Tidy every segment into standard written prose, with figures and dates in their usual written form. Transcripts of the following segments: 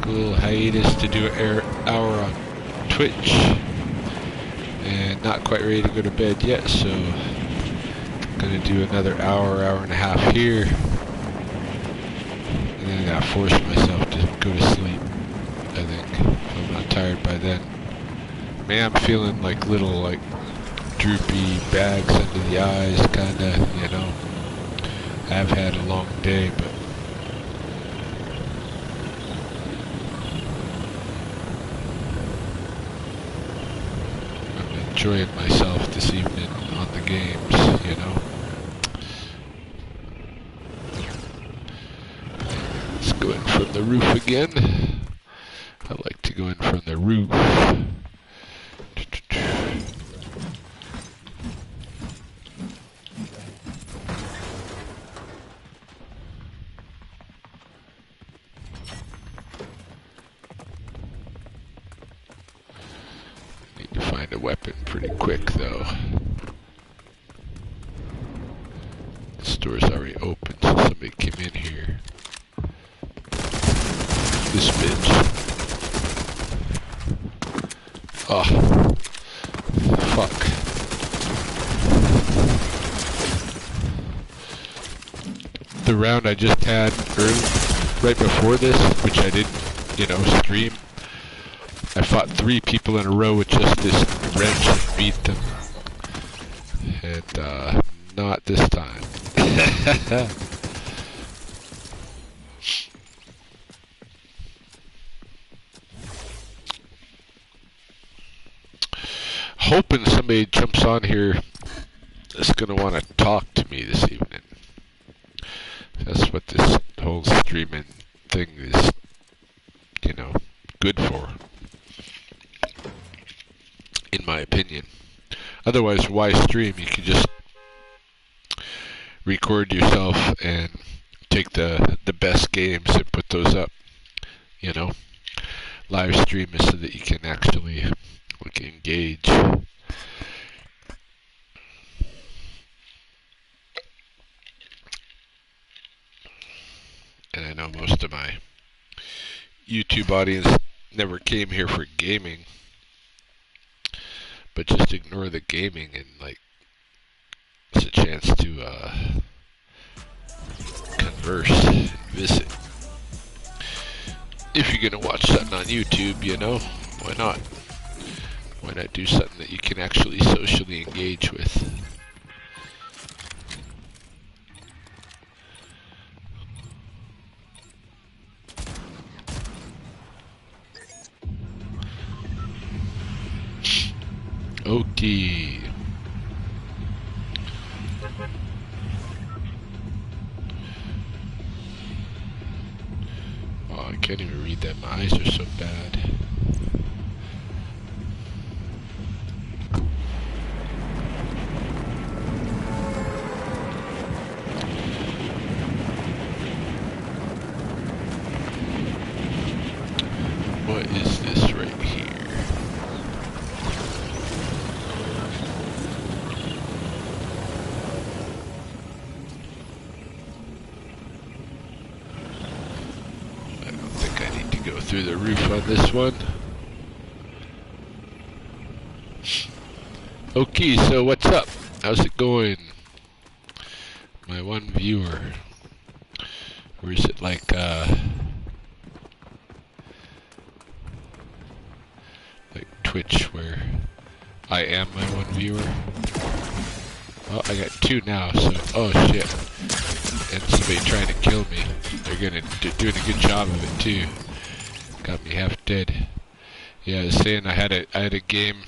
a little hiatus to do an hour on Twitch, and not quite ready to go to bed yet, so I'm gonna do another hour and a half here, and then I gotta force myself to go to sleep, I think, if I'm not tired by then. Man, I'm feeling like little, like, droopy bags under the eyes, kinda, you know. I've had a long day, but I'm enjoying myself this evening on the games, you know. Let's go in from the roof again. I like to go in from the roof. Need to find a weapon pretty quick, though. The store's already open, so somebody came in here. This bitch. Oh. Fuck. The round I just had right before this, which I didn't, you know, stream, I fought 3 people in a row with just this wrench and beat them. And, not this time. Hoping somebody jumps on here that's gonna want to talk to me this evening. That's what this whole streaming thing is, you know, good for, in my opinion. Otherwise, why stream? You can just record yourself and take the best games and put those up, you know. Live stream is so that you can actually engage. And I know most of my YouTube audience never came here for gaming, but just ignore the gaming and, like, it's a chance to converse and visit. If you're gonna watch something on YouTube, you know, why not? Why not do something that you can actually socially engage with? Okay. Oh, I can't even read that. My eyes are so bad. What is this right here? I don't think I need to go through the roof on this one. Okay, so what's up? How's it going? My one viewer. Or is it like, Twitch, where I am my one viewer? Oh, I got 2 now, so, oh shit. And somebody trying to kill me. They're doing a good job of it too. Got me half dead. Yeah, I was saying I had a game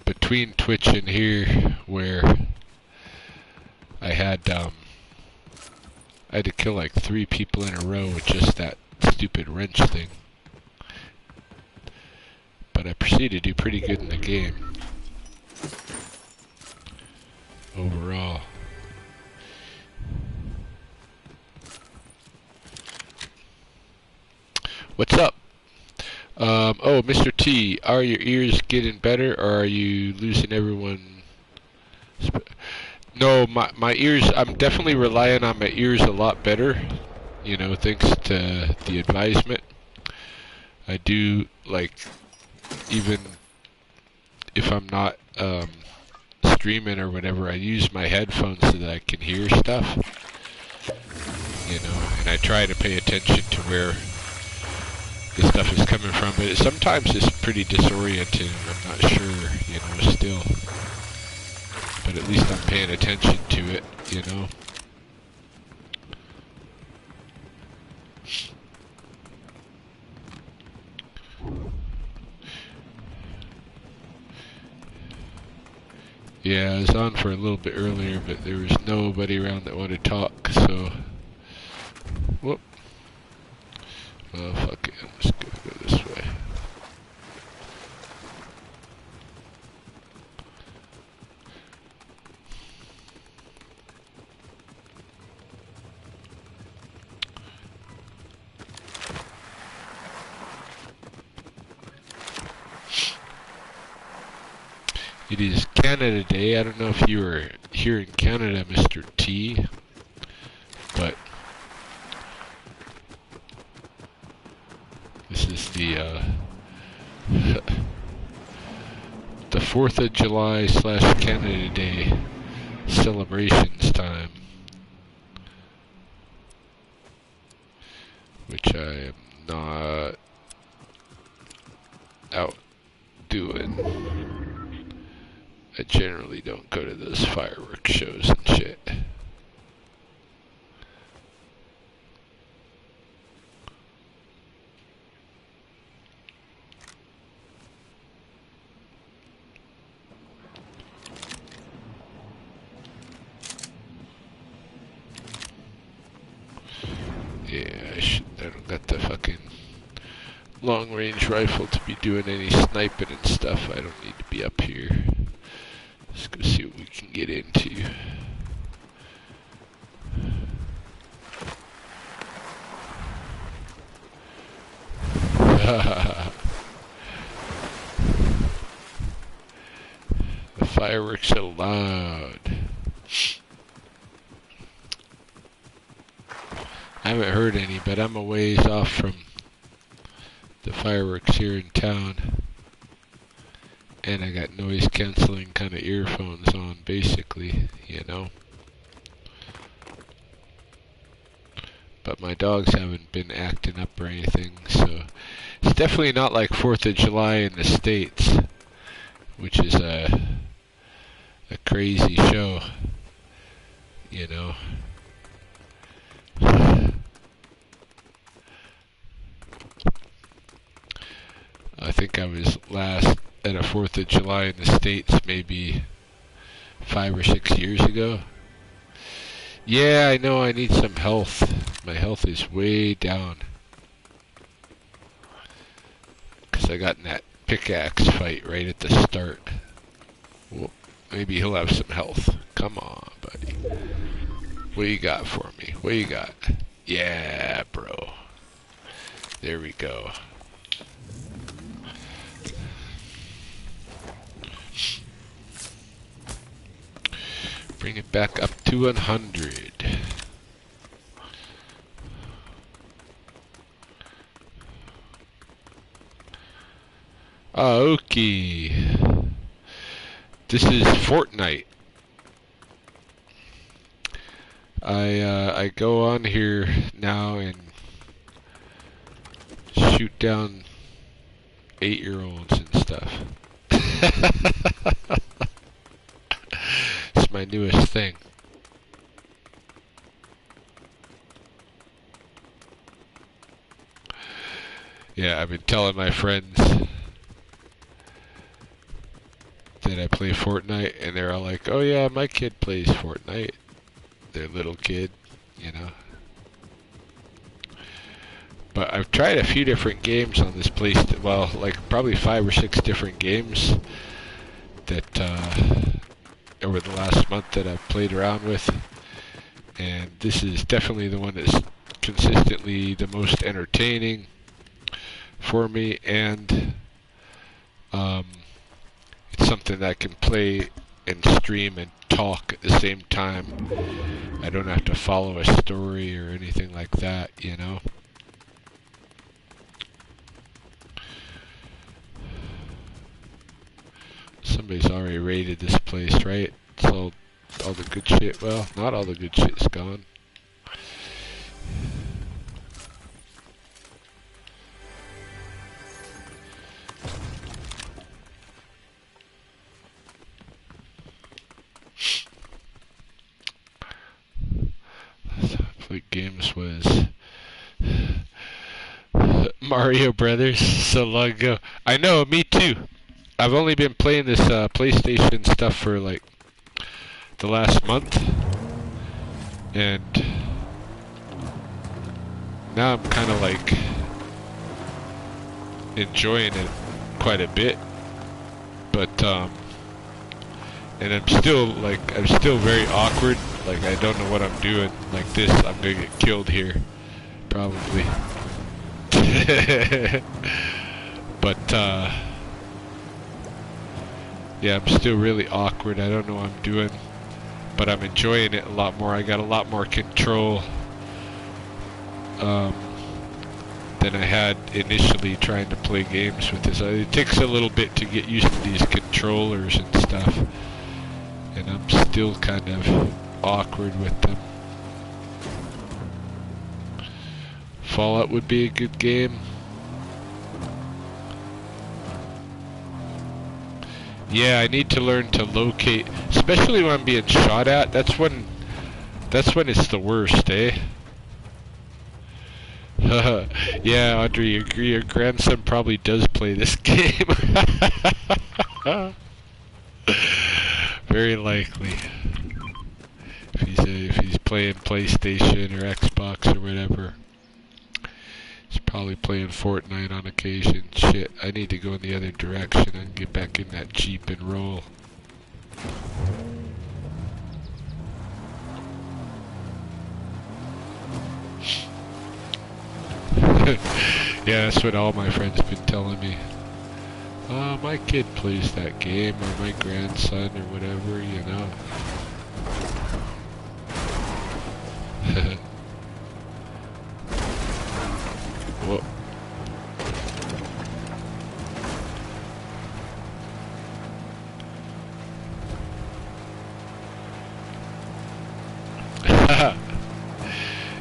between Twitch and here where I had to kill like 3 people in a row with just that stupid wrench thing. But I proceeded to do pretty good in the game overall. What's up? Oh, Mr. T, are your ears getting better, or are you losing everyone? No, my ears, I'm definitely relying on my ears a lot better. you know, thanks to the advisement, I do, like, even if I'm not streaming or whatever, I use my headphones so that I can hear stuff, you know, and I try to pay attention to where the stuff is coming from, but sometimes it's pretty disorienting, and I'm not sure, you know, still, but at least I'm paying attention to it, you know. Yeah, I was on for a little bit earlier, but there was nobody around that wanted to talk, so... Whoop. Well, fuck it. I'm just gonna go this way. It is Canada Day. I don't know if you were here in Canada, Mr. T, but this is the 4th of July / Canada Day celebrations time, which I am not out doing. I generally don't go to those fireworks shows and shit. Yeah, I don't got the fucking long-range rifle to be doing any sniping and stuff. I don't need to be up here. Let's go see what we can get into. The fireworks are loud. I haven't heard any, but I'm a ways off from the fireworks here in town. And I got noise cancelling kind of earphones on, basically, you know. But my dogs haven't been acting up or anything, so it's definitely not like 4th of July in the States, which is a crazy show, you know. I think I was last at a 4th of July in the States maybe 5 or 6 years ago. Yeah, I know I need some health. My health is way down. Because I got in that pickaxe fight right at the start. Well, maybe he'll have some health. Come on, buddy. What you got for me? What you got? Yeah, bro. There we go. Bring it back up to 100. Okay. This is Fortnite. I go on here now and shoot down 8-year-olds and stuff. It's my newest thing. Yeah, I've been telling my friends that I play Fortnite, and they're all like, oh yeah, my kid plays Fortnite. Their little kid, you know. But I've tried a few different games on this place, well, like probably 5 or 6 different games that over the last month that I've played around with, and this is definitely the one that's consistently the most entertaining for me, and it's something that I can play and stream and talk talk at the same time. I don't have to follow a story or anything like that, you know? Somebody's already raided this place, right? So all the good shit, well, not all the good shit's gone. What games was Mario Brothers so long ago? I know, me too. I've only been playing this PlayStation stuff for like the last month, and now I'm kind of like enjoying it quite a bit, but and I'm still very awkward. Like, I don't know what I'm doing. Like this, I'm gonna get killed here, probably. But yeah, I'm still really awkward. I don't know what I'm doing, but I'm enjoying it a lot more. I got a lot more control than I had initially trying to play games with this. It takes a little bit to get used to these controllers and stuff, and I'm still kind of awkward with them. Fallout would be a good game. Yeah, I need to learn to locate, especially when I'm being shot at. That's when it's the worst, eh? Yeah, Audrey, your grandson probably does play this game. Very likely. If he's playing PlayStation or Xbox or whatever. He's probably playing Fortnite on occasion. Shit, I need to go in the other direction and get back in that Jeep and roll. Yeah, that's what all my friends have been telling me. My kid plays that game, or my grandson, or whatever, you know. Whoa.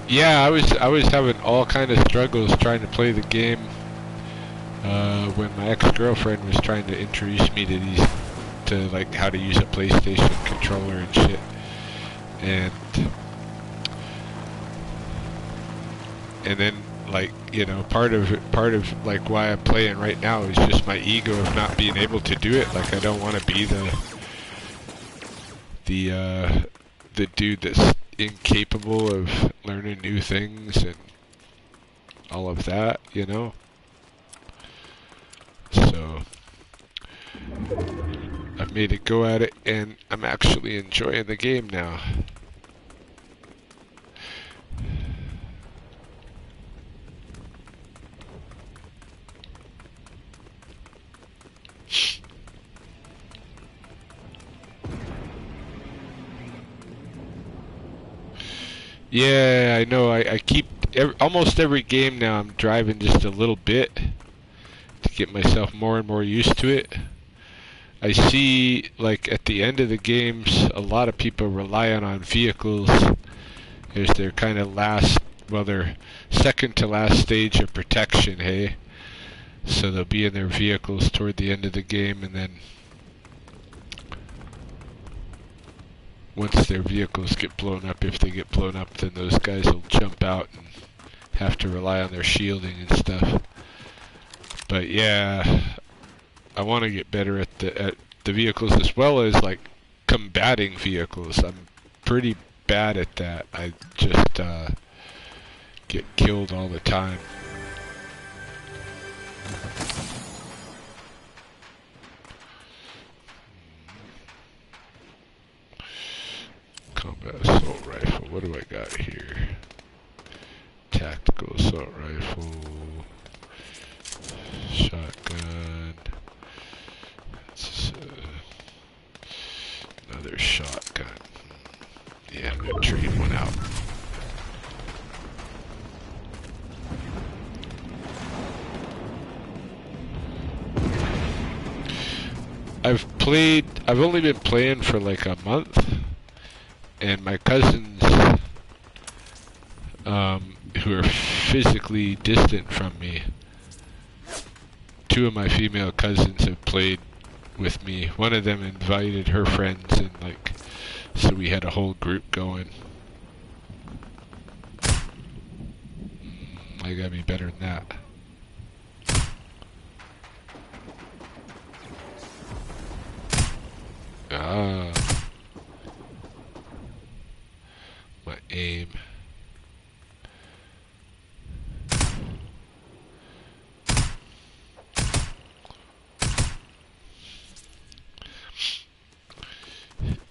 Yeah, I was having all kind of struggles trying to play the game when my ex-girlfriend was trying to introduce me to like how to use a PlayStation controller and shit. And then, like, you know, part of like why I'm playing right now is just my ego of not being able to do it. Like, I don't want to be the dude that's incapable of learning new things and all of that, you know. So I've made a go at it, and I'm actually enjoying the game now. Yeah, I know. I keep almost every game now. I'm driving just a little bit to get myself more and more used to it. I see, like, at the end of the games, a lot of people relying on vehicles as their kind of their second to last stage of protection, hey? So they'll be in their vehicles toward the end of the game, and then once their vehicles get blown up, if they get blown up, then those guys will jump out and have to rely on their shielding and stuff. But yeah, I want to get better at the vehicles, as well as like combating vehicles. I'm pretty bad at that. I just get killed all the time. Combat assault rifle. What do I got here? Tactical assault rifle. Shotgun. That's another shotgun. I've only been playing for like a month, and my cousins, who are physically distant from me, two of my female cousins have played with me. One of them invited her friends, and like, so we had a whole group going. I gotta be better than that. Ah, my aim.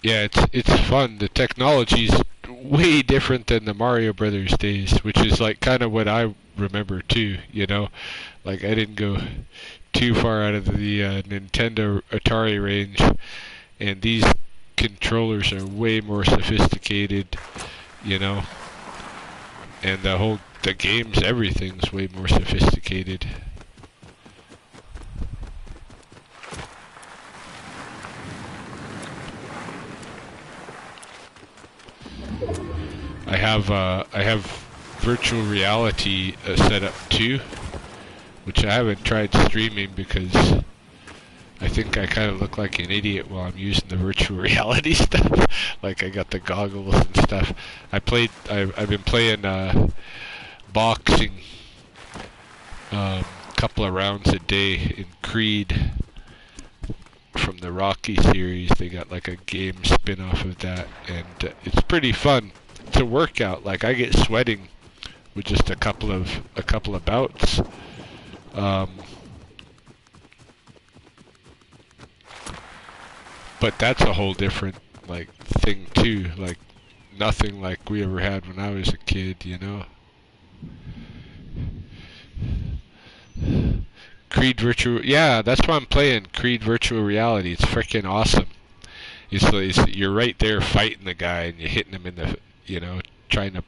Yeah, it's fun. The technology's way different than the Mario Brothers days, which is like kind of what I remember too, you know? Like I didn't go too far out of the Nintendo Atari range, and these controllers are way more sophisticated, you know? And the games, everything's way more sophisticated. I have virtual reality set up too, which I haven't tried streaming because I think I kind of look like an idiot while I'm using the virtual reality stuff. Like I got the goggles and stuff. I've been playing boxing, couple of rounds a day in Creed from the Rocky series. They got like a game spin-off of that, and it's pretty fun. It's a workout. Like I get sweating with just a couple of bouts. But that's a whole different like thing too. Like nothing like we ever had when I was a kid, you know. Creed Virtual, yeah, that's why I'm playing Creed Virtual Reality. It's freaking awesome. You're right there fighting the guy and you're hitting him in the, you know, trying to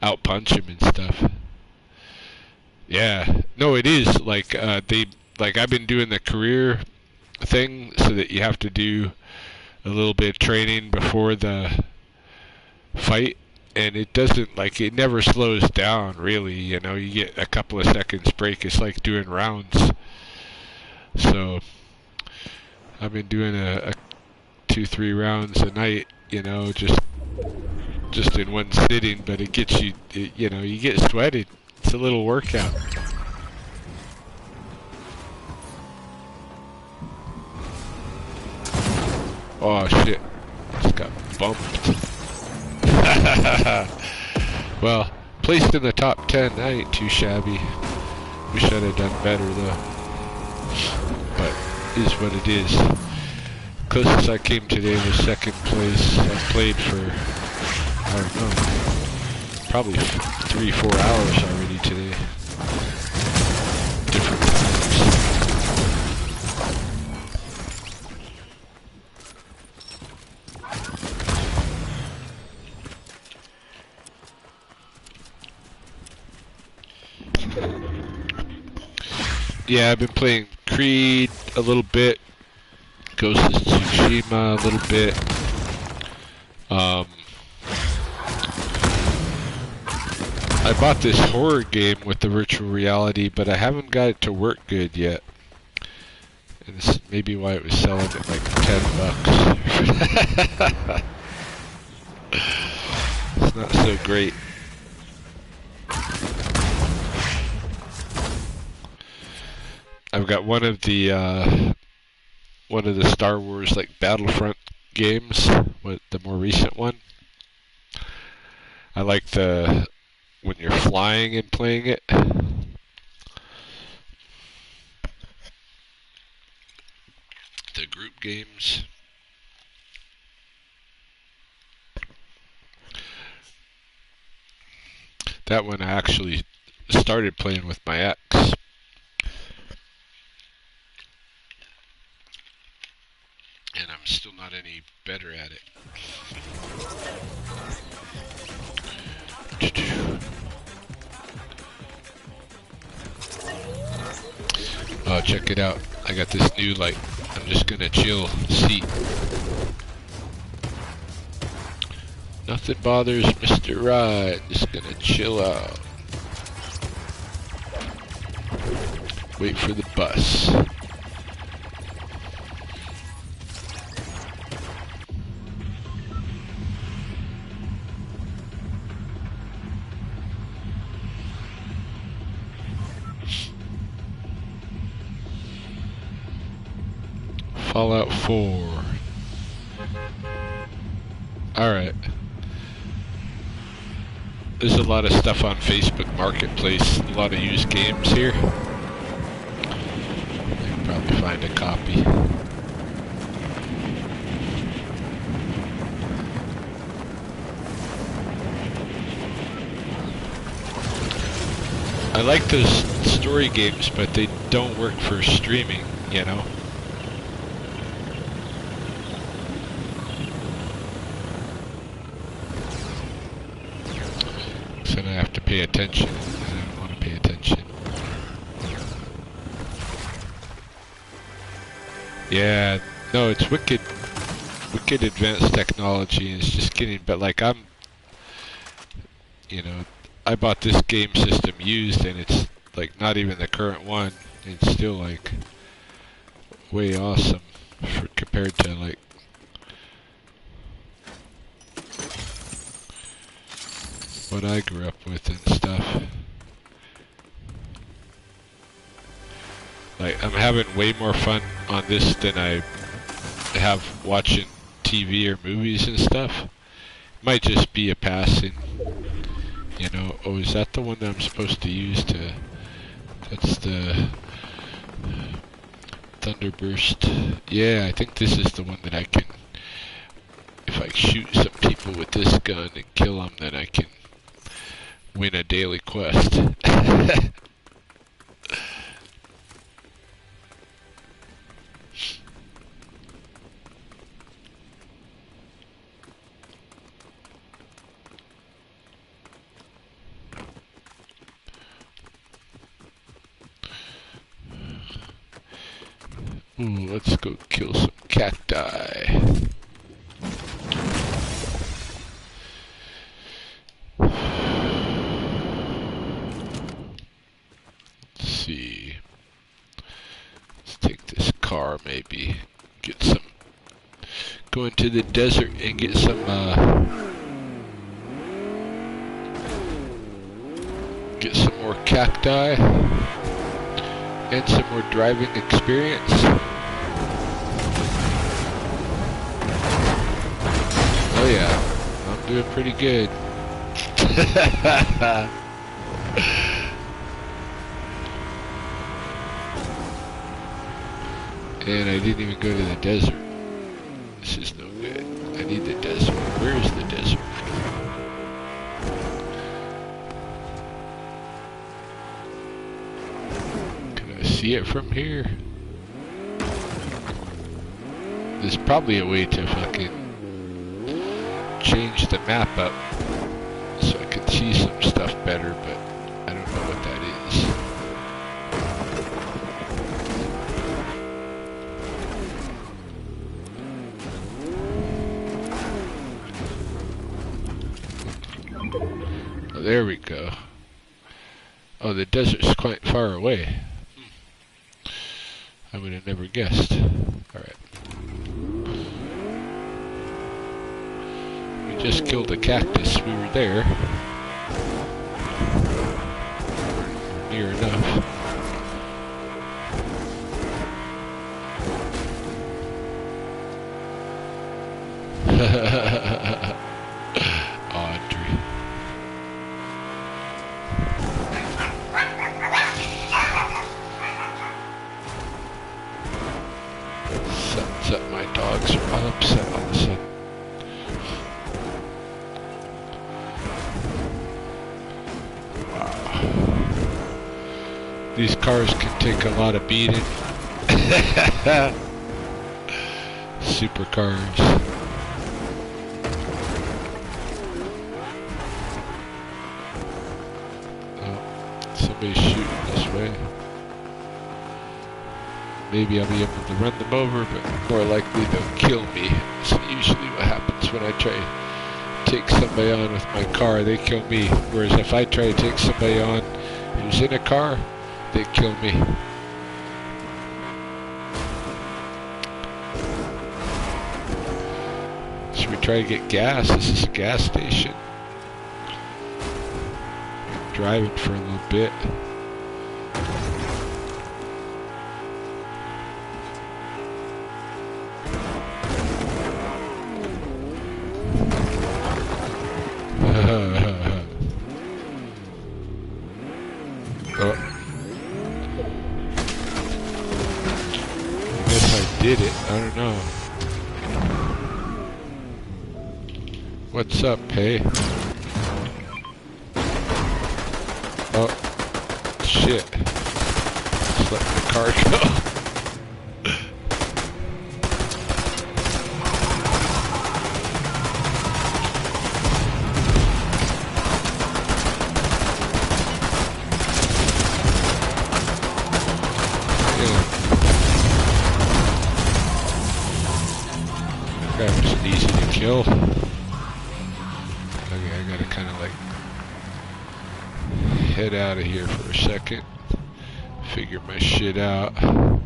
outpunch him and stuff. Yeah, no, it is like I've been doing the career thing so that you have to do a little bit of training before the fight. And it doesn't, like, it never slows down, really, you know, you get a couple of seconds break, it's like doing rounds. So, I've been doing a 2-3 rounds a night, you know, just in one sitting, but it gets you, you know, you get sweated. It's a little workout. Oh, shit. Just got bumped. Well, placed in the top 10, that ain't too shabby. Wish I'd have done better though. But it is what it is. Closest I came today was second place. I played for, I don't know, probably 3-4 hours already today. Different times. Yeah, I've been playing Creed a little bit, Ghost of Tsushima a little bit. I bought this horror game with the virtual reality, but I haven't got it to work good yet. And this is maybe why it was selling at like $10. It's not so great. I've got one of the Star Wars like Battlefront games, the more recent one. I like the when you're flying and playing it. The group games. That one I actually started playing with my ex. And I'm still not any better at it. Oh, check it out. I got this new, like, I I'm just gonna chill, seat. Nothing bothers Mr. Ride. Just gonna chill out. Wait for the bus. Fallout 4. Alright. There's a lot of stuff on Facebook Marketplace, a lot of used games here. I can probably find a copy. I like those story games, but they don't work for streaming, you know? So I have to pay attention. I don't want to pay attention. Yeah, no, it's wicked advanced technology, and it's just getting, but like you know, I bought this game system used, and it's like not even the current one. It's still like way awesome compared to like what I grew up with and stuff. Like, I'm having way more fun on this than I have watching TV or movies and stuff. Might just be a passing, you know. Oh, is that the one that I'm supposed to use to... That's the... Thunderburst. Yeah, I think this is the one that I can... If I shoot some people with this gun and kill them, then I can win a daily quest. Ooh, let's go kill some cacti. Let's see. Let's take this car, maybe. Get some... Go into the desert and get some, get some more cacti. And some more driving experience. Oh yeah, I'm doing pretty good. And I didn't even go to the desert. This is no good. I need the desert. Where is the desert? Can I see it from here? There's probably a way to fucking change the map up so I can see some stuff better, but I don't know what that is. Oh, there we go. Oh, the desert's quite far away. I would have never guessed. Alright. Just killed a cactus. We were there. Near enough. Audrey. Sun's up. My dogs are all upset all of a sudden. These cars can take a lot of beating. Supercars. Oh, somebody's shooting this way. maybe I'll be able to run them over, but more likely they'll kill me. That's usually what happens when I try to take somebody on with my car. They kill me. Whereas if I try to take somebody on who's in a car, they kill me. Should we try to get gas? This is a gas station. I'm driving for a little bit. Oh. I guess I did it. I don't know. What's up, hey? Oh, shit. Just let the car go. That was easy to kill. Okay, I gotta kind of like head out of here for a second. Figure my shit out. I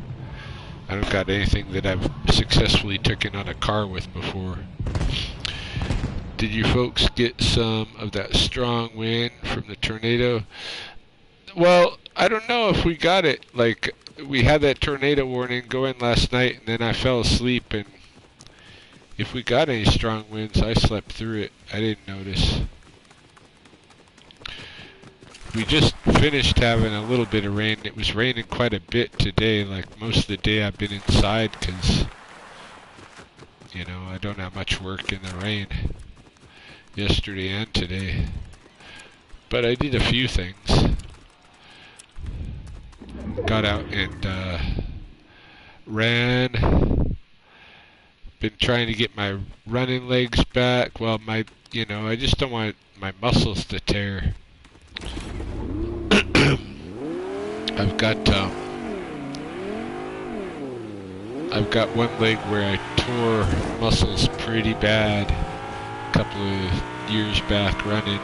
don't got anything that I've successfully taken on a car with before. Did you folks get some of that strong wind from the tornado? Well, I don't know if we got it. Like, we had that tornado warning going last night, and then I fell asleep, and if we got any strong winds, I slept through it. I didn't notice. We just finished having a little bit of rain. It was raining quite a bit today. Like, most of the day I've been inside because, you know, I don't have much work in the rain. Yesterday and today. But I did a few things. Got out and ran. Been trying to get my running legs back. Well, you know, I just don't want my muscles to tear. I've got one leg where I tore muscles pretty bad a couple of years back running,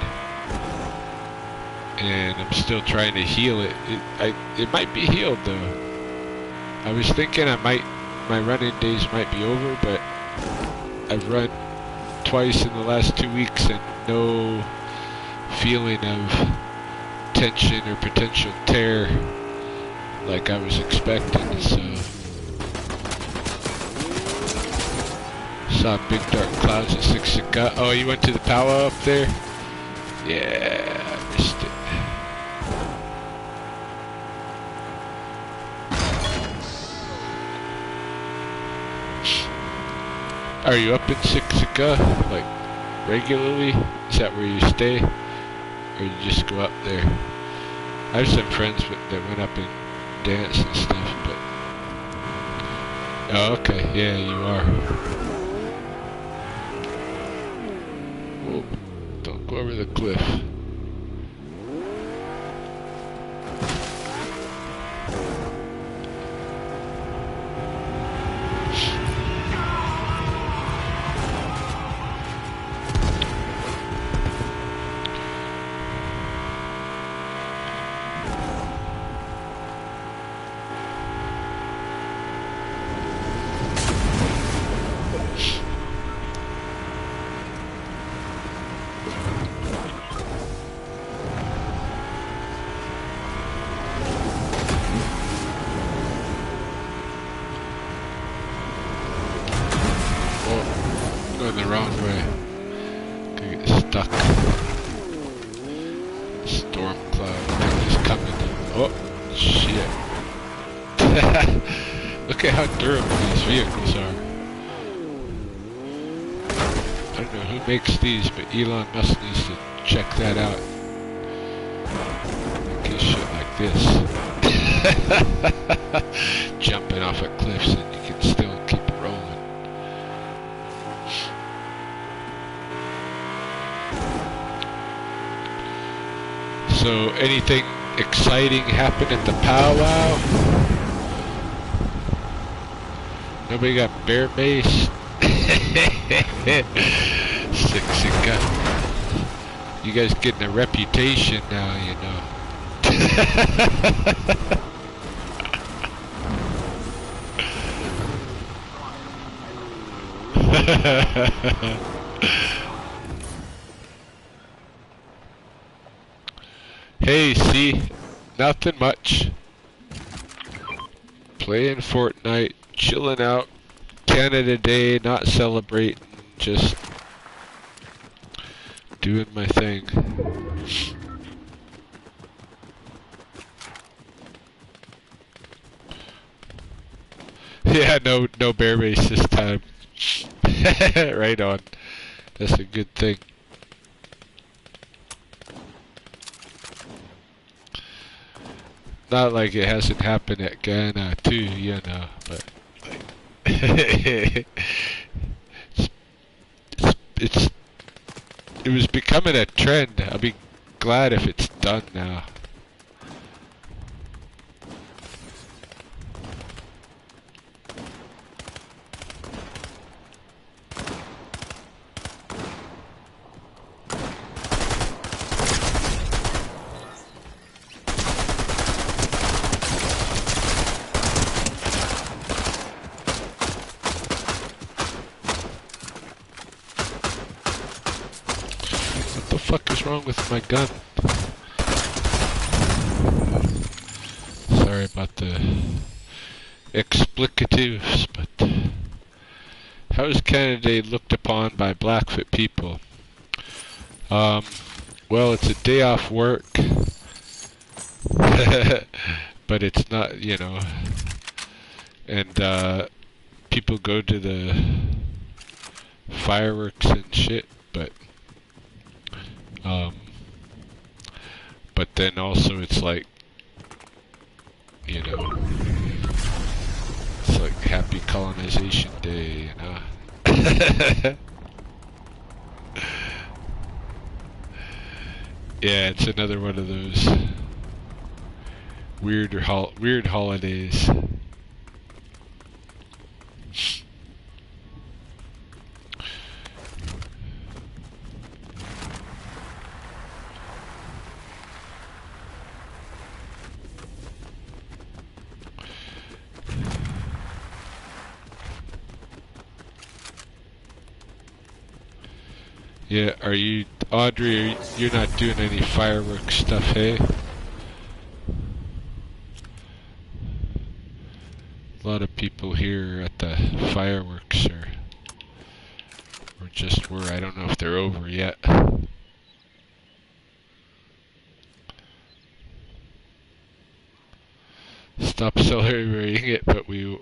and I'm still trying to heal it. It might be healed though. I was thinking my running days might be over, but I've run twice in the last 2 weeks and no feeling of tension or potential tear like I was expecting, so saw big dark clouds at 6 o'clock. Oh, you went to the powwow up there? Yeah, I missed it. Are you up in Siksika, like, regularly? Is that where you stay? Or you just go up there? I have some friends that went up and danced and stuff, but... Oh, okay, yeah, you are. Whoa, don't go over the cliff. Going the wrong way. Gonna get stuck. Storm cloud is coming. Oh, shit. Look at how durable these vehicles are. I don't know who makes these, but Elon Musk needs to check that out. Make his shit like this. Jumping off of cliffs and you can still keep rolling. So, anything exciting happened at the powwow? Nobody got bear base. Six and gun. You guys getting a reputation now, you know. Hey, see, nothing much. Playing Fortnite, chilling out. Canada Day, not celebrating, just doing my thing. Yeah, no bear race this time. Right on. That's a good thing. Not like it hasn't happened at Ghana too, you know, but like it was becoming a trend. I'll be glad if it's done now. What the fuck is wrong with my gun? Sorry about the explicatives, but how is Canada Day looked upon by Blackfoot people? Well, it's a day off work, but it's not, you know, and people go to the fireworks and shit, but then also it's like, you know, it's like Happy Colonization Day, you know. Yeah, it's another one of those weird holidays. Yeah, are you, Audrey, you're not doing any fireworks stuff, hey? A lot of people here at the fireworks or just were, I don't know if they're over yet. Stop celebrating it, but we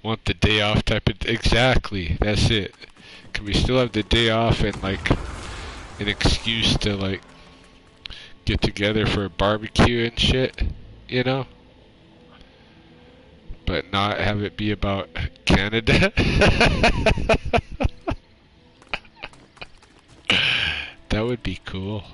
want the day off type of, exactly, that's it. Can we still have the day off and like an excuse to like get together for a barbecue and shit, you know? But not have it be about Canada. That would be cool.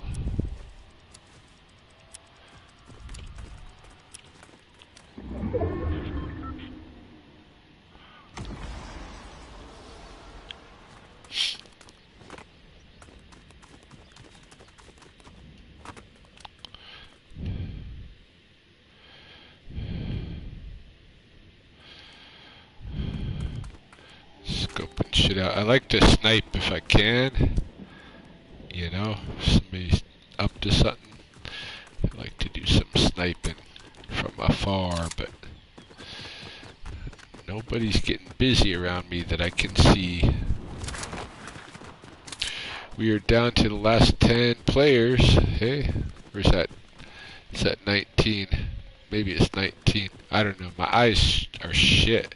Scoping shit out. I like to snipe if I can. You know, if somebody's up to something. I like to do some sniping from afar, but nobody's getting busy around me that I can see. We are down to the last 10 players. Hey, where's that? Is that 19? Maybe it's 19. I don't know. My eyes are shit.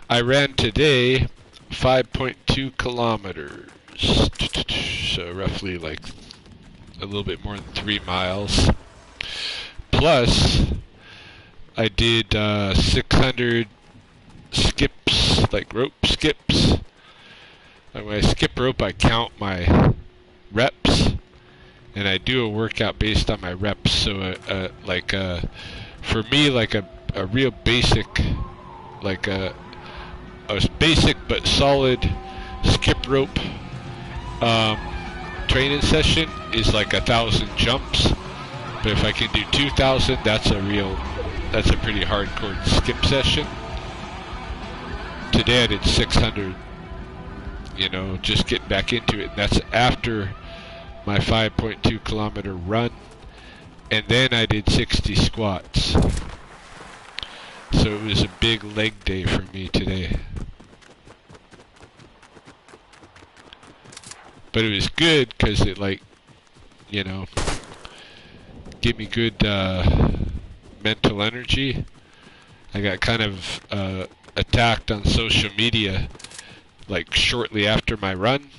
I ran today 5.2 kilometers. So roughly like a little bit more than 3 miles. Plus, I did 600 skips, like rope skips. And when I skip rope, I count my reps, and I do a workout based on my reps. So, for me, like a real basic like a basic but solid skip rope training session is like 1,000 jumps. But if I can do 2,000, that's a pretty hardcore skip session. Today I did 600, you know, just getting back into it. And that's after my 5.2 kilometer run. And then I did 60 squats. So it was a big leg day for me today. But it was good because it, like, you know, gave me good mental energy. I got kind of attacked on social media like shortly after my run,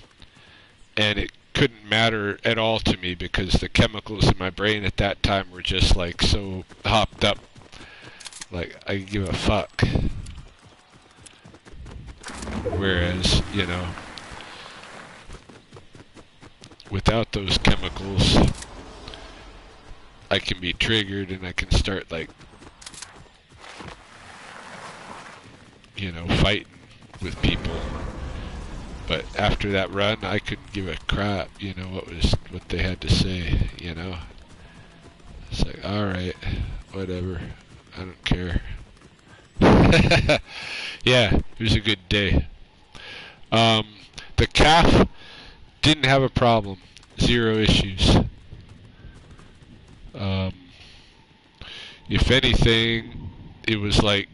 and it couldn't matter at all to me because the chemicals in my brain at that time were just like so hopped up, like I could give a fuck. Whereas, you know, without those chemicals, I can be triggered and I can start, like, you know, fighting with people. But after that run, I couldn't give a crap, you know, what they had to say, you know. It's like, alright, whatever, I don't care. Yeah, it was a good day. The calf didn't have a problem, 0 issues. If anything, it was like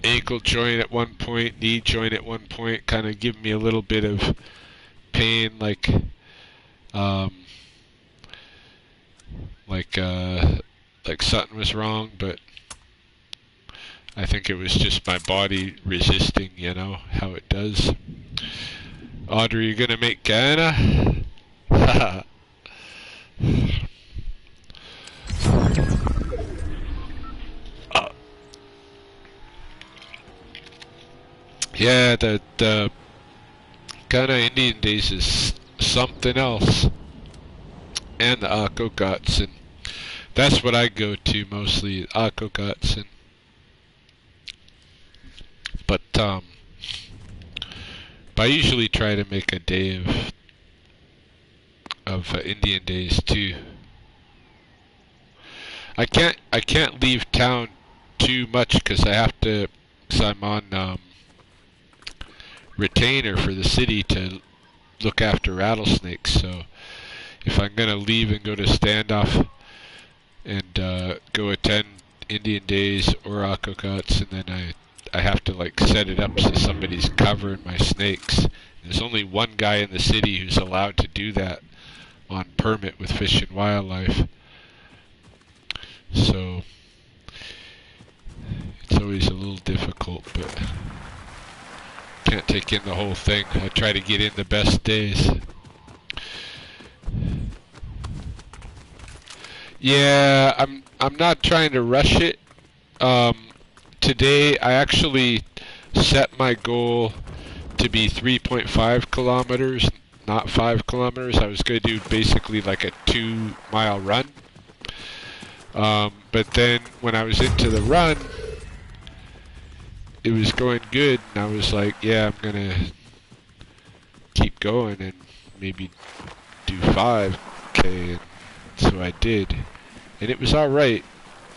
ankle joint at one point, knee joint at one point, kind of giving me a little bit of pain, like something was wrong, but I think it was just my body resisting, you know, how it does. Audrey, you gonna make Guyana? Haha. Yeah, the Ghana Indian Days is something else, and the Akogots, and that's what I go to mostly, Akogots, and but I usually try to make a day of Indian Days too. I can't leave town too much because I have to, because I'm on retainer for the city to look after rattlesnakes. So if I'm gonna leave and go to standoff and go attend Indian Days or Akogots, and then I have to like set it up so somebody's covering my snakes. There's only one guy in the city who's allowed to do that on permit with Fish and Wildlife. So it's always a little difficult, but can't take in the whole thing. I try to get in the best days. Yeah, I'm not trying to rush it. Today I actually set my goal to be 3.5 kilometers, not 5 kilometers. I was going to do basically like a 2-mile run. But then when I was into the run, it was going good, and I was like, yeah, I'm going to keep going and maybe do 5K, and so I did. And it was alright.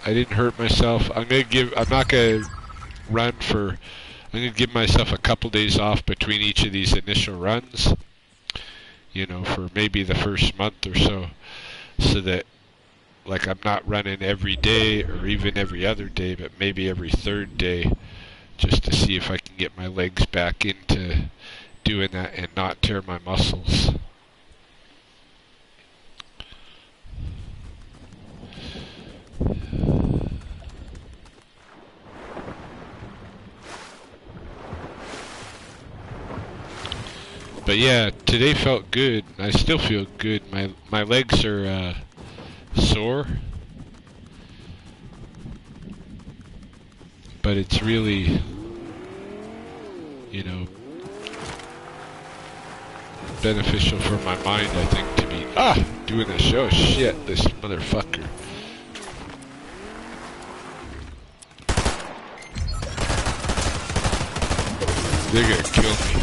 I didn't hurt myself. I'm not going to run for, I'm going to give myself a couple days off between each of these initial runs, you know, for maybe the first month or so that, like, I'm not running every day or even every other day, but maybe every 3rd day, just to see if I can get my legs back into doing that and not tear my muscles. But yeah, today felt good. I still feel good. My legs are sore, but it's really, you know, beneficial for my mind, I think, to be doing the show. Shit, this motherfucker. They're gonna kill me.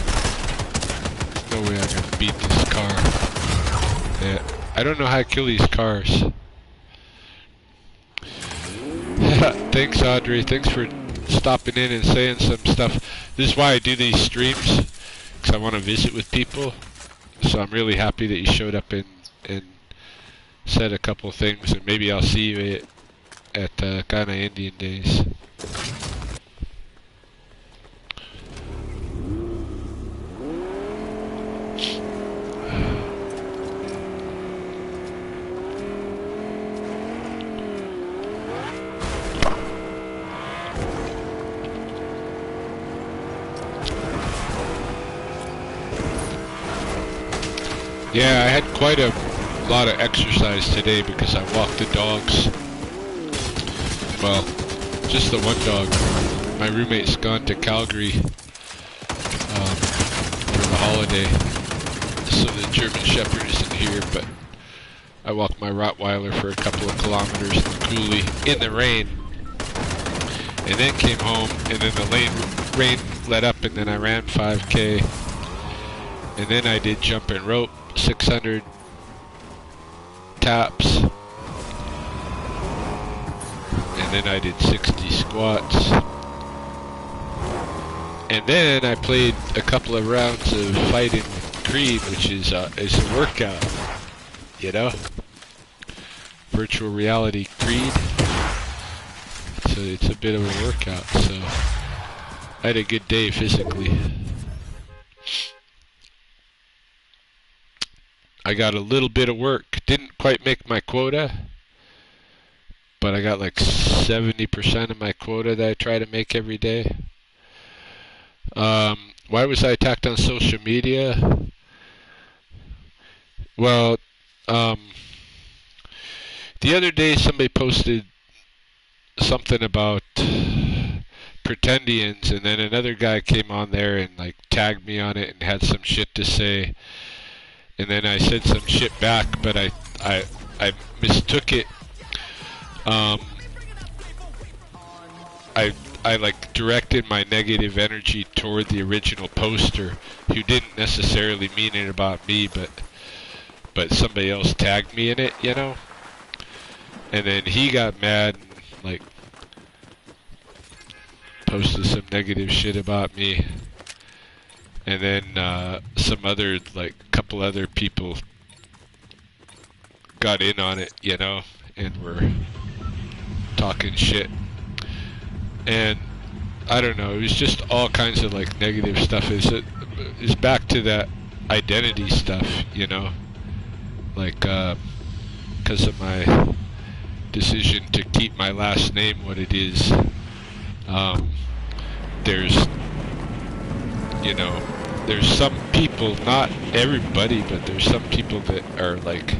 No way I'm gonna beat this car. Yeah, I don't know how to kill these cars. Thanks, Audrey. Thanks for stopping in and saying some stuff. This is why I do these streams, because I want to visit with people. So I'm really happy that you showed up and said a couple things, and maybe I'll see you at Ghana Indian Days. Yeah, I had quite a lot of exercise today because I walked the dogs. Well, just the one dog. My roommate's gone to Calgary for the holiday, so the German Shepherd isn't here, but I walked my Rottweiler for a couple of kilometers in the coulee in the rain, and then came home, and then the rain let up, and then I ran 5K, and then I did jump and rope, 600 taps, and then I did 60 squats, and then I played a couple of rounds of fighting with Creed, which is a workout, you know, virtual reality Creed, so it's a bit of a workout, so I had a good day physically. I got a little bit of work. Didn't quite make my quota, but I got like 70% of my quota that I try to make every day. Why was I attacked on social media? Well, the other day somebody posted something about pretendians, and then another guy came on there and like tagged me on it and had some shit to say. And then I said some shit back, but I mistook it. I like directed my negative energy toward the original poster, who didn't necessarily mean it about me, but somebody else tagged me in it, you know. And then he got mad and like posted some negative shit about me. And then some other, like, couple other people got in on it, you know, and were talking shit. And I don't know, it was just all kinds of like negative stuff. It's back to that identity stuff, you know, like because of my decision to keep my last name what it is. There's some people, not everybody, but there's some people that are like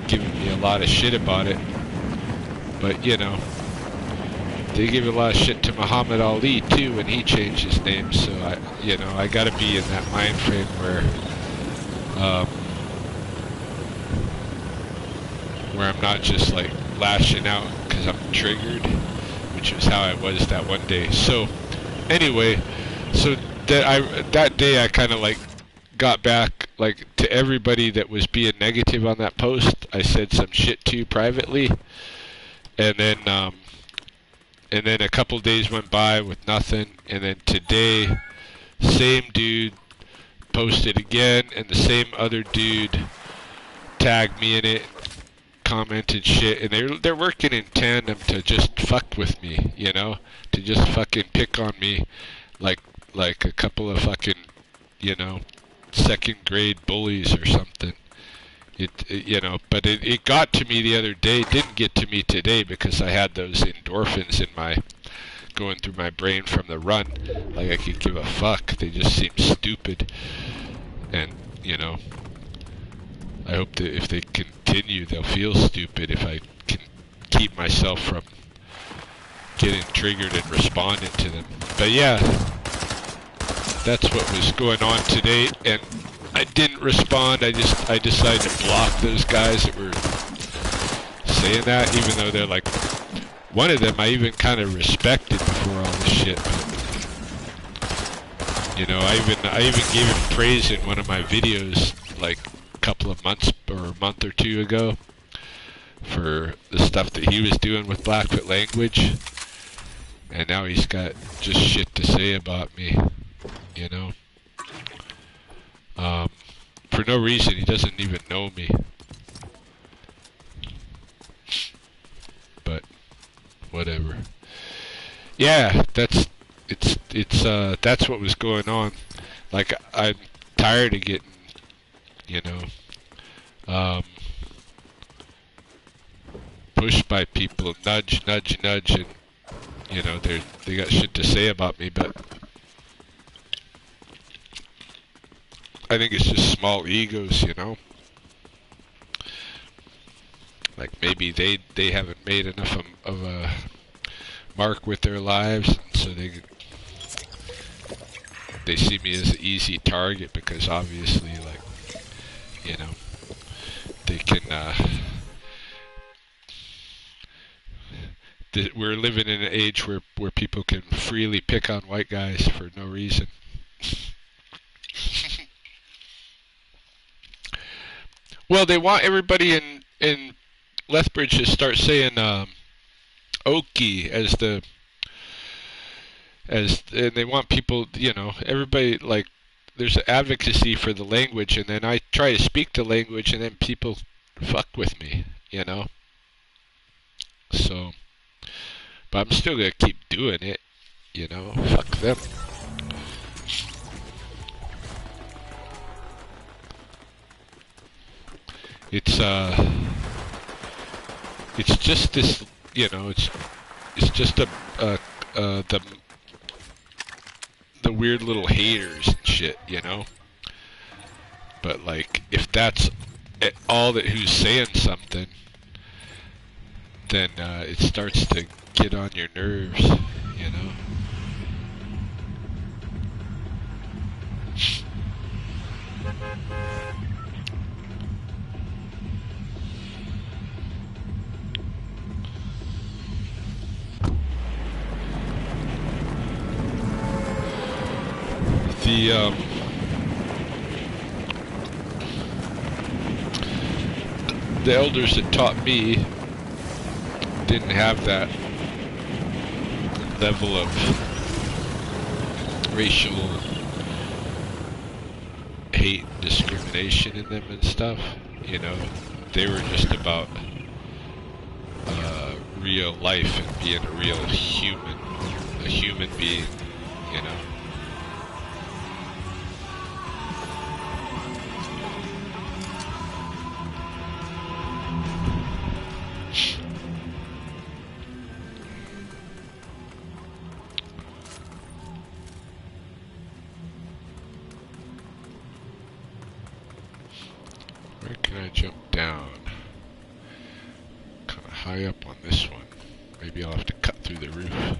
giving me a lot of shit about it. But you know, they give a lot of shit to Muhammad Ali too when he changed his name. So I gotta be in that mind frame where I'm not just like lashing out because I'm triggered, which is how I was that one day. So anyway, so that day I kind of like got back like to everybody that was being negative on that post. I said some shit to privately, and then a couple days went by with nothing, and then today same dude posted again, and the same other dude tagged me in it, commented shit, and they're working in tandem to just fuck with me, you know, to just fucking pick on me like a couple of fucking, you know, second grade bullies or something. But it got to me the other day. It didn't get to me today because I had those endorphins going through my brain from the run. Like I could give a fuck. They just seem stupid. And, you know, I hope that if they continue, they'll feel stupid if I can keep myself from getting triggered and responding to them. But yeah, that's what was going on today, and I didn't respond. I decided to block those guys that were saying that, even though they're like, one of them I even kind of respected before all this shit. You know, I even gave him praise in one of my videos like a couple of months or a month or two ago for the stuff that he was doing with Blackfoot language, and now he's got just shit to say about me, you know. For no reason. He doesn't even know me, but whatever. Yeah, that's what was going on. Like, I'm tired of getting, you know, pushed by people, nudge, nudge, nudge, and you know they got shit to say about me, but I think it's just small egos, you know. Like maybe they haven't made enough of a mark with their lives, and so they see me as an easy target because obviously, like, you know, they can. We're living in an age where people can freely pick on white guys for no reason. Well, they want everybody in Lethbridge to start saying Okie and they want people, you know, everybody, like, there's an advocacy for the language, and then I try to speak the language, and then people fuck with me, you know. So, but I'm still gonna keep doing it, you know. Fuck them. It's just this, you know, it's just the weird little haters and shit, you know. But like, if that's all that who's saying something, then it starts to get on your nerves, you know. The elders that taught me didn't have that level of racial hate and discrimination in them and stuff, you know. They were just about real life and being a real human being, you know. Where can I jump down? Kind of high up on this one. Maybe I'll have to cut through the roof.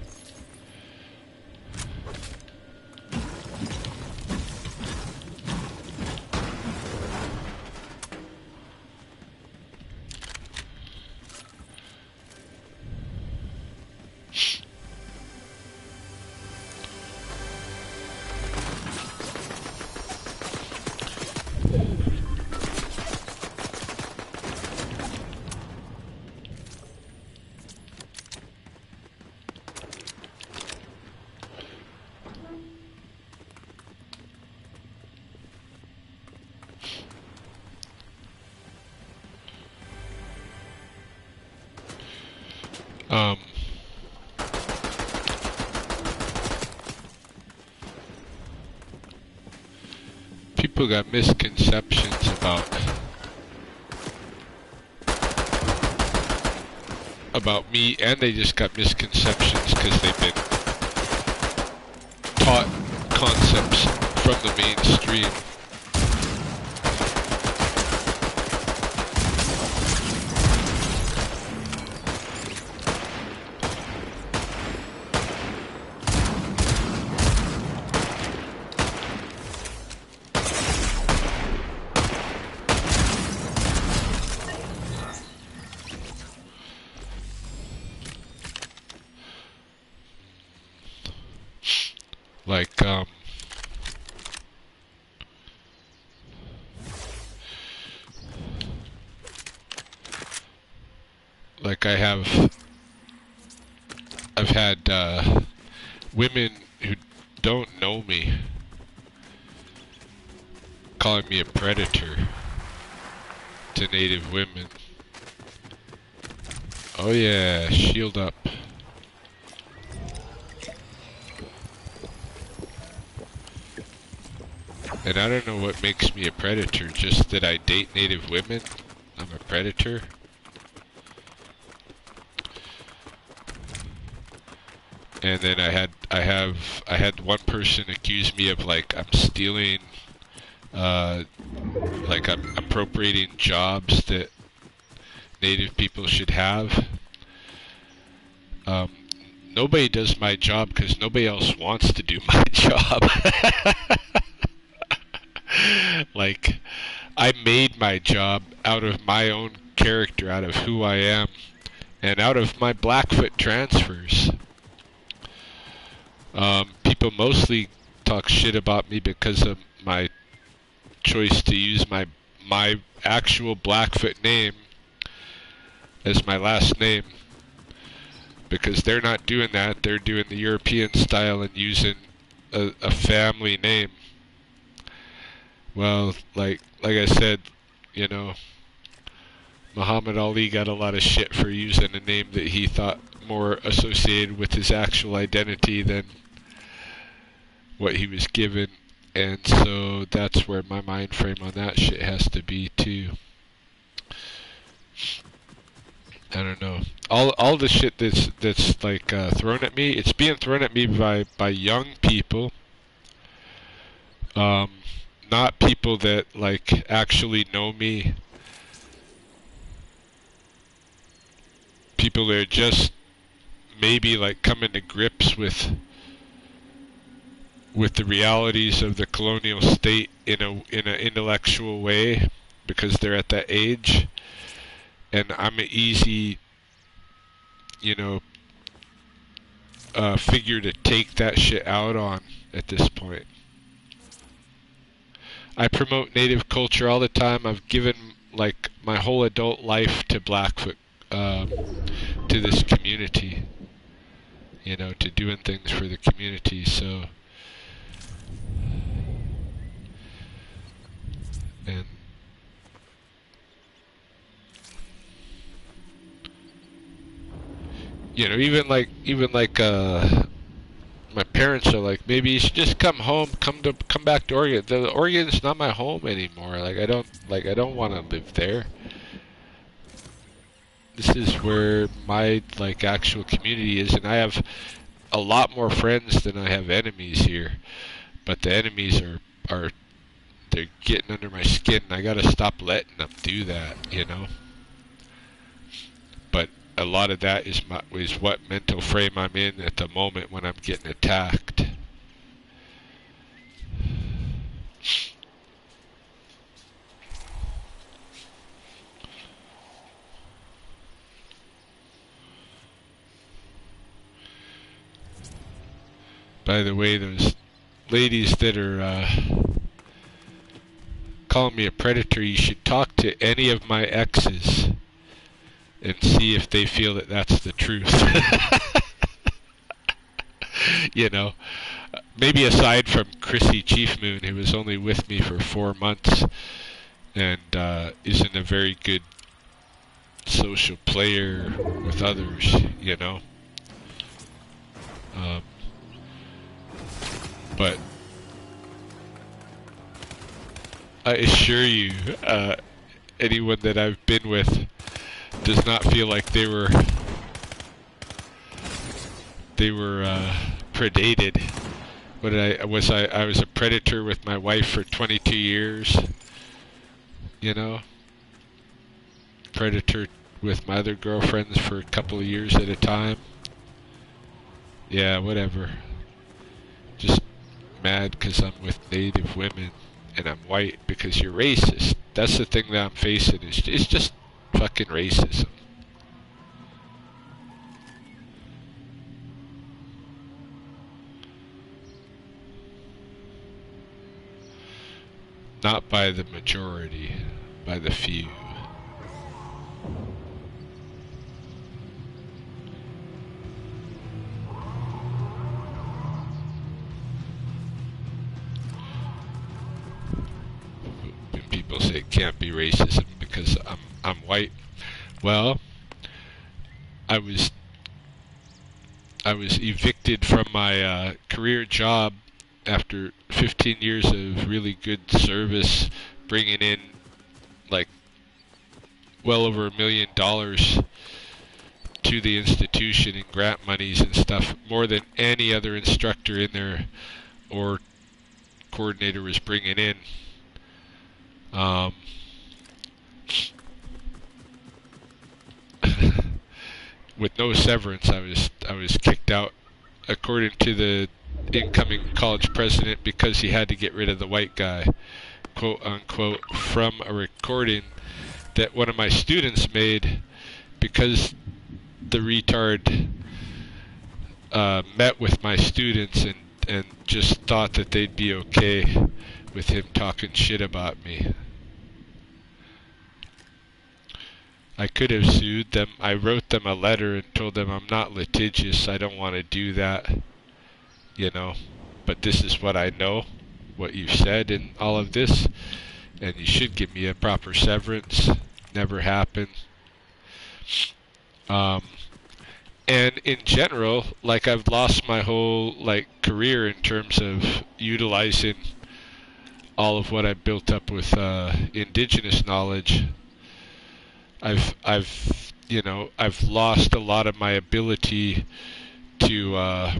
People got misconceptions about me, and they just got misconceptions because they've been taught concepts from the mainstream. Like, like I've had women who don't know me calling me a predator to native women. Oh yeah, shield up. And I don't know what makes me a predator, just that I date native women. I'm a predator. And then I had one person accuse me of like I'm stealing, like I'm appropriating jobs that native people should have. Nobody does my job because nobody else wants to do my job. Like, I made my job out of my own character, out of who I am, and out of my Blackfoot transfers. People mostly talk shit about me because of my choice to use my actual Blackfoot name as my last name, because they're not doing that. They're doing the European style and using a family name. Well, like I said, you know, Muhammad Ali got a lot of shit for using a name that he thought more associated with his actual identity than what he was given, and so that's where my mind frame on that shit has to be too. I don't know. All the shit that's like thrown at me, it's being thrown at me by young people. Not people that like actually know me. People that are just maybe like coming to grips with the realities of the colonial state in an intellectual way, because they're at that age. And I'm an easy, you know, figure to take that shit out on at this point. I promote native culture all the time. I've given like my whole adult life to Blackfoot, to this community, you know, to doing things for the community. So, and you know, even like my parents are like, maybe you should just come home, come back to Oregon. Oregon's not my home anymore. Like I don't want to live there. This is where my like actual community is, and I have a lot more friends than I have enemies here. But the enemies are they're getting under my skin, and I gotta stop letting them do that, you know. But a lot of that is what mental frame I'm in at the moment when I'm getting attacked. By the way, those ladies that are calling me a predator, you should talk to any of my exes and see if they feel that that's the truth. You know, maybe aside from Chrissy Chief Moon, who was only with me for 4 months and isn't a very good social player with others, you know. But I assure you, anyone that I've been with does not feel like they were predated. I was a predator with my wife for 22 years. You know, predator with my other girlfriends for a couple of years at a time. Yeah, whatever. Just mad because I'm with native women and I'm white because you're racist. That's the thing that I'm facing. It's just fucking racism. Not by the majority, by the few. I'm white. Well, I was evicted from my career job after 15 years of really good service, bringing in like well over $1 million to the institution in grant monies and stuff, more than any other instructor in there or coordinator was bringing in. With no severance, I was kicked out, according to the incoming college president, because he had to get rid of the white guy, quote unquote, from a recording that one of my students made, because the retard met with my students and just thought that they'd be okay with him talking shit about me. I could have sued them. I wrote them a letter and told them I'm not litigious, I don't want to do that, you know, but this is what I know, what you've said in all of this, and you should give me a proper severance. Never happened. And in general, like, I've lost my whole like career in terms of utilizing all of what I've built up with indigenous knowledge. I've you know, I've lost a lot of my ability to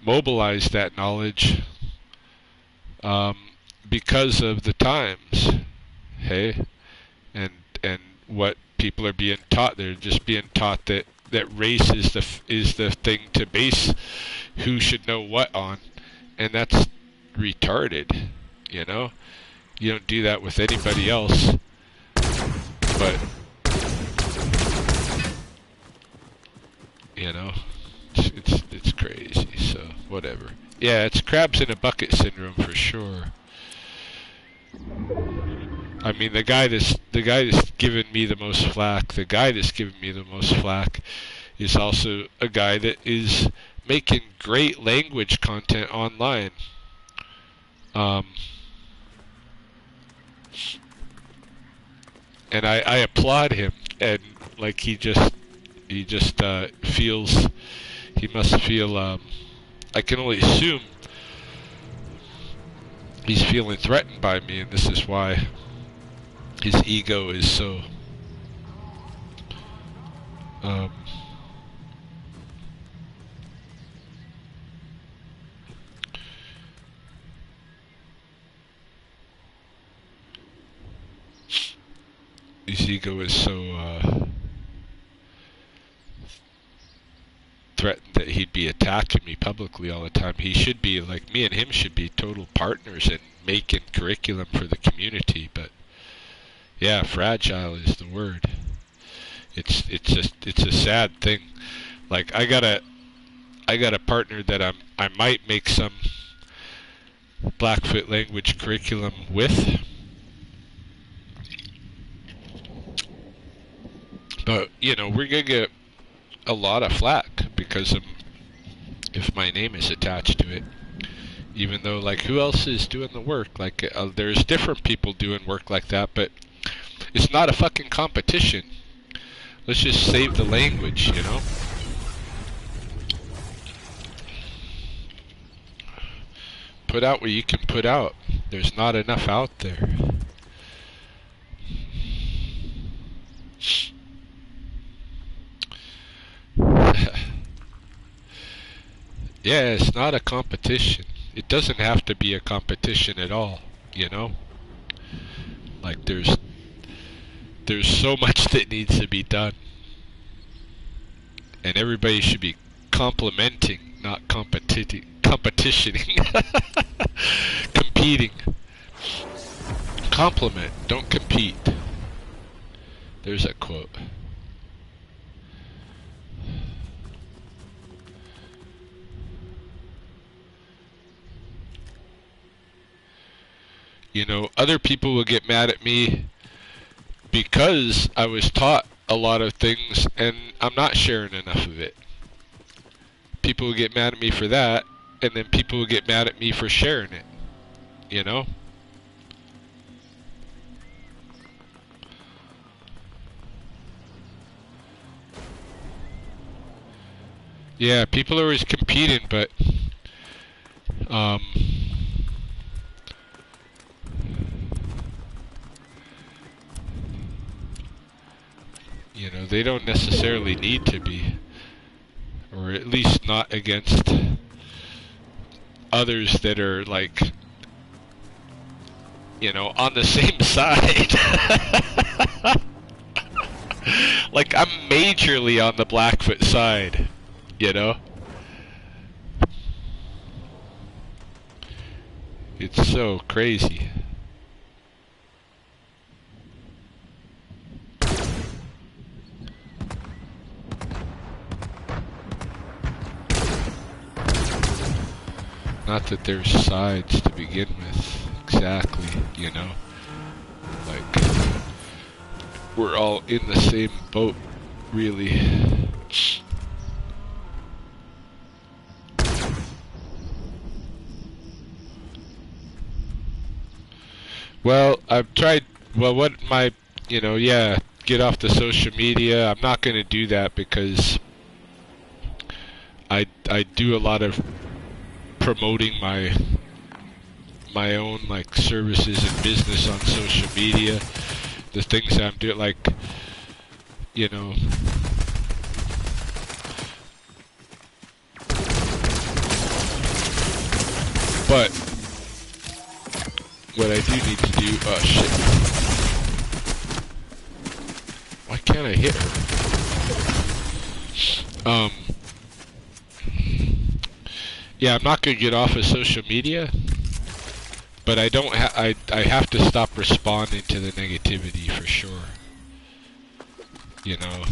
mobilize that knowledge because of the times, hey, and what people are being taught. They're just being taught that race is the thing to base who should know what on, and that's retarded. You know, you don't do that with anybody else. But you know, it's crazy. So whatever. Yeah, it's crabs in a bucket syndrome for sure. I mean, the guy that's given me the most flack, is also a guy that is making great language content online. And I applaud him, and like he feels, he must feel, I can only assume he's feeling threatened by me, and this is why his ego is so threatened that he'd be attacking me publicly all the time. He should be, like, me and him should be total partners in making curriculum for the community, but yeah, fragile is the word. It's a sad thing. Like, I got a partner that I might make some Blackfoot language curriculum with, but you know, we're gonna get a lot of flack because if my name is attached to it. Even though, like, who else is doing the work? Like, there's different people doing work like that, but it's not a fucking competition. Let's just save the language, you know? Put out what you can put out. There's not enough out there. Yeah, it's not a competition. It doesn't have to be a competition at all, you know? Like, there's so much that needs to be done. And everybody should be complimenting, not competitioning. Competing. Compliment, don't compete. There's a quote. You know, other people will get mad at me because I was taught a lot of things and I'm not sharing enough of it. People will get mad at me for that, and then people will get mad at me for sharing it, you know? Yeah, people are always competing, but um, you know, they don't necessarily need to be, or at least not against others that are like, you know, on the same side. Like, I'm majorly on the Blackfoot side, you know? It's so crazy. Not that there's sides to begin with, exactly, you know? Like, we're all in the same boat, really. Well, I've tried, well, what my, you know, yeah, get off the social media. I'm not going to do that because I do a lot of promoting my own, like, services and business on social media. The things that I'm doing, like, you know, but what I do need to do, oh shit, why can't I hit her? Yeah, I'm not gonna get off of social media, but I don't I have to stop responding to the negativity for sure, you know,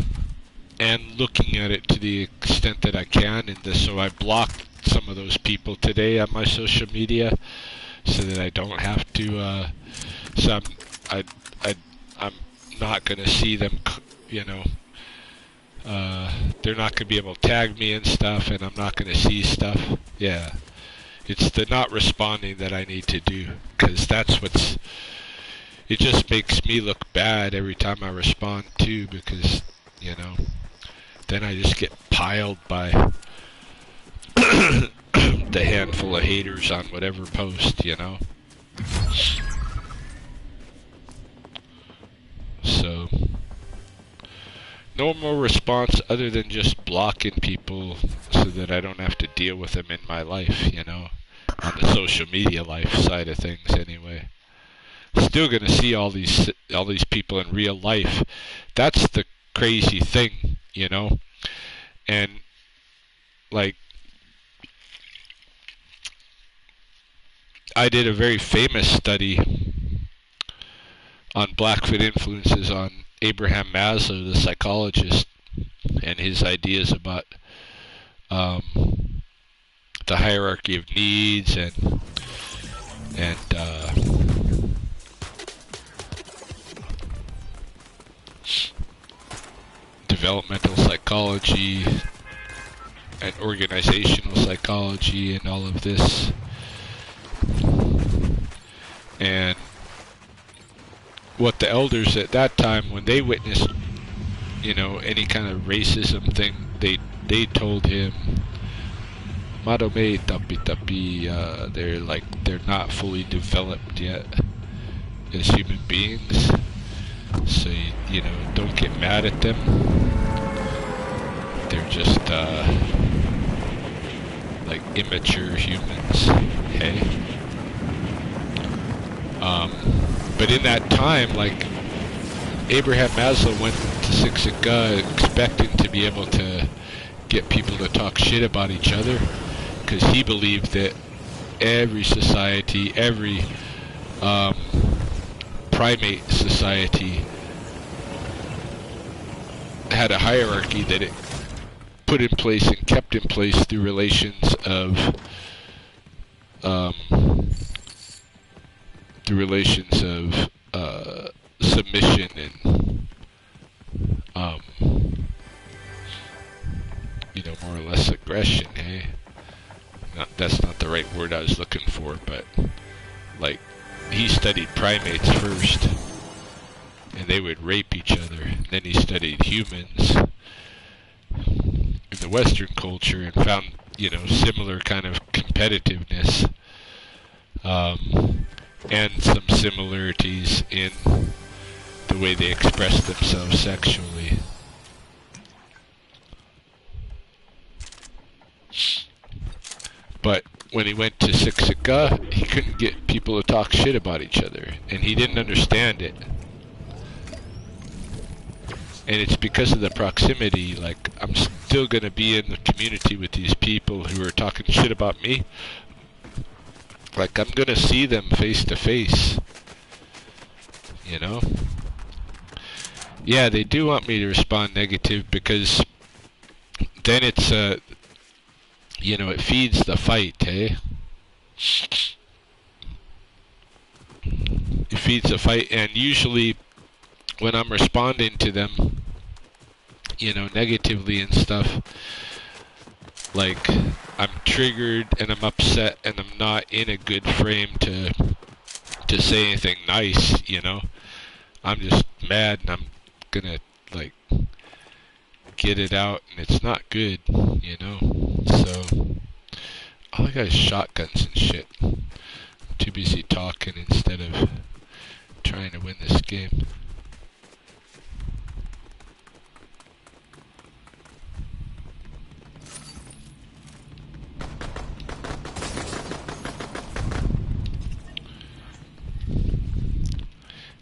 and looking at it to the extent that I can, and so I blocked some of those people today on my social media so that I don't have to, so I'm not gonna see them, you know, they're not gonna be able to tag me and stuff, and I'm not gonna see stuff. Yeah, it's the not responding that I need to do, because that's what's, it just makes me look bad every time I respond too, because, you know, then I just get piled by the handful of haters on whatever post, you know. So, no more response other than just blocking people so that I don't have to deal with them in my life, you know, on the social media life side of things anyway. Still gonna see all these people in real life. That's the crazy thing, you know. And like, I did a very famous study on Blackfoot influences on Abraham Maslow, the psychologist, and his ideas about the hierarchy of needs and developmental psychology and organizational psychology and all of this. And what the elders at that time, when they witnessed, you know, any kind of racism thing, they told him, "Madome tapi tapi," they're not fully developed yet as human beings. So you know, don't get mad at them. They're just like immature humans. Hey. But in that time, like, Abraham Maslow went to Siksika expecting to be able to get people to talk shit about each other, because he believed that every society, every primate society had a hierarchy that it put in place and kept in place through relations of submission and you know, more or less aggression. Hey, that's not the right word I was looking for, but like, he studied primates first, and they would rape each other. And then he studied humans, and the Western culture and found, you know, similar kind of competitiveness, and some similarities in the way they express themselves sexually. But when he went to Siksika, he couldn't get people to talk shit about each other, and he didn't understand it. And it's because of the proximity. Like, I'm still gonna be in the community with these people who are talking shit about me. Like, I'm gonna see them face to face, you know? Yeah, they do want me to respond negative, because then it's, you know, it feeds the fight, eh? It feeds the fight, and usually when I'm responding to them, you know, negatively and stuff, like, I'm triggered and I'm upset and I'm not in a good frame to say anything nice, you know? I'm just mad and I'm gonna, like, get it out, and it's not good, you know? So, all I got is shotguns and shit. I'm too busy talking instead of trying to win this game.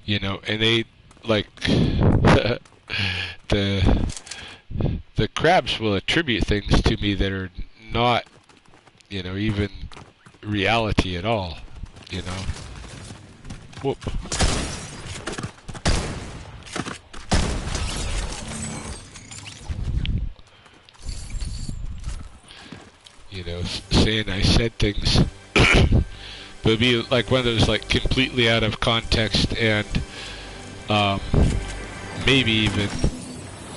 You know, and they, like, the crabs will attribute things to me that are not, you know, even reality at all, you know. Whoop. You know, saying I said things, but it'd be like one of those, like, completely out of context and maybe even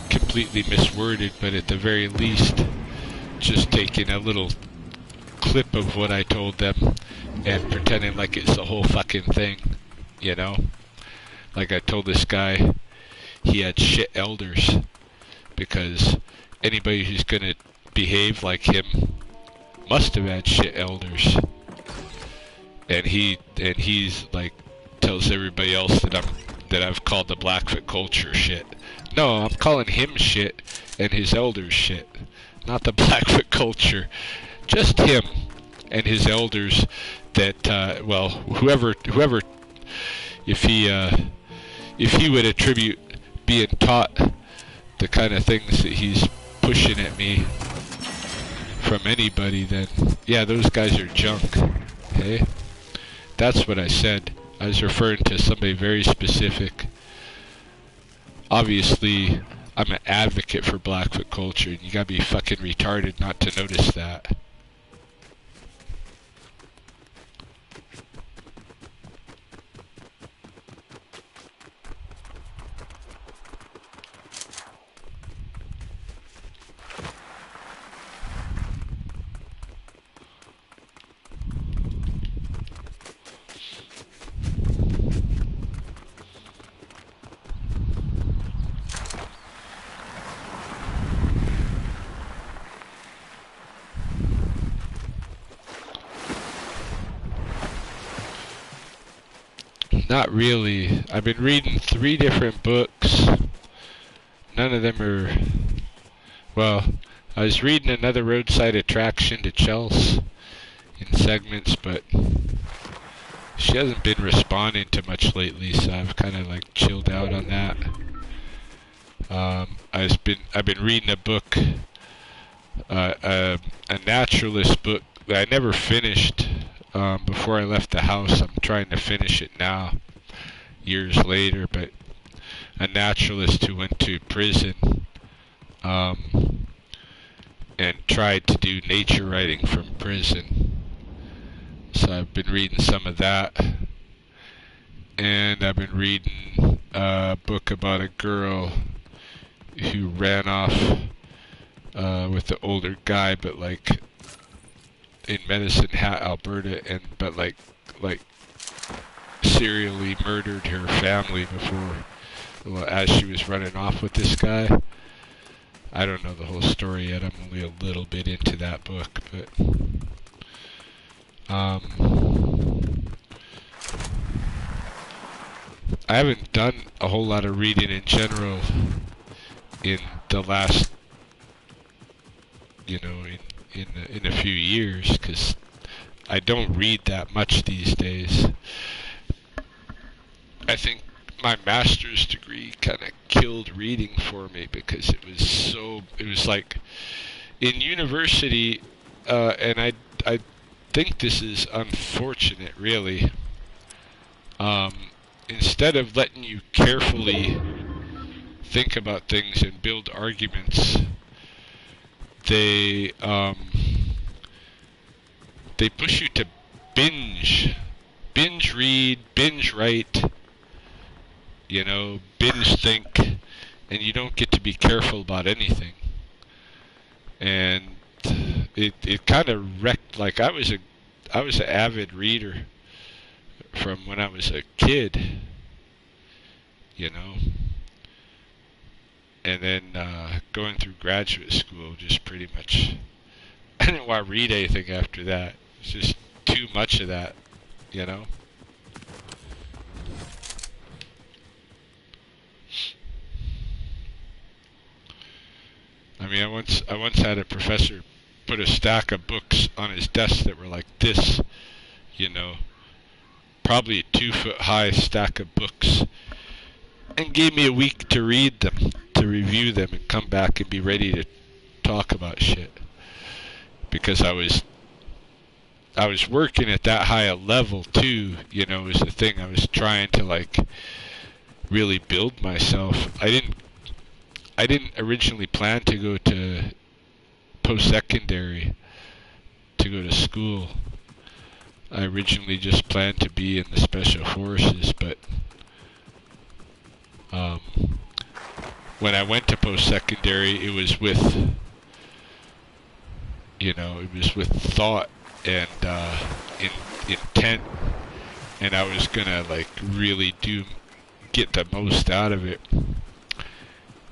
completely misworded, but at the very least just taking a little clip of what I told them and pretending like it's the whole fucking thing, you know? Like, I told this guy he had shit elders, because anybody who's gonna behave like him must have had shit elders. And he's like, tells everybody else that I've called the Blackfoot culture shit. No, I'm calling him shit and his elders shit, not the Blackfoot culture. Just him and his elders. That well, whoever, if he would attribute being taught the kind of things that he's pushing at me from anybody, then yeah, those guys are junk. Okay, that's what I said. I was referring to somebody very specific. Obviously, I'm an advocate for Blackfoot culture, and you gotta be fucking retarded not to notice that. Not really. I've been reading 3 different books. None of them are... Well, I was reading another roadside attraction to Chelsea in segments, but she hasn't been responding to much lately, so I've kind of like chilled out on that. I've been reading a book, a naturalist book that I never finished before I left the house. I'm trying to finish it now, years later, but a naturalist who went to prison and tried to do nature writing from prison. So I've been reading some of that, and I've been reading a book about a girl who ran off with the older guy, but like in Medicine Hat, Alberta, but like serially murdered her family before, well, as she was running off with this guy. I don't know the whole story yet. I'm only a little bit into that book, but I haven't done a whole lot of reading in general in the last, in a few years, because I don't read that much these days. I think my master's degree kind of killed reading for me, because it was like in university, and I think this is unfortunate, really. Instead of letting you carefully think about things and build arguments, they push you to binge read, binge write, binge think, and you don't get to be careful about anything. And it kind of wrecked. Like, I was an avid reader from when I was a kid, and then going through graduate school, just pretty much, I didn't want to read anything after that. It's just too much of that, I mean, I once had a professor put a stack of books on his desk that were like this, probably a 2-foot high stack of books, and gave me a week to read them, to review them, and come back and be ready to talk about shit. Because I was working at that high a level too, is the thing. I was trying to, like, really build myself. I didn't originally plan to go to post-secondary, to go to school. I originally just planned to be in the special forces, but when I went to post-secondary, it was with thought and intent, and I was gonna, like, really get the most out of it.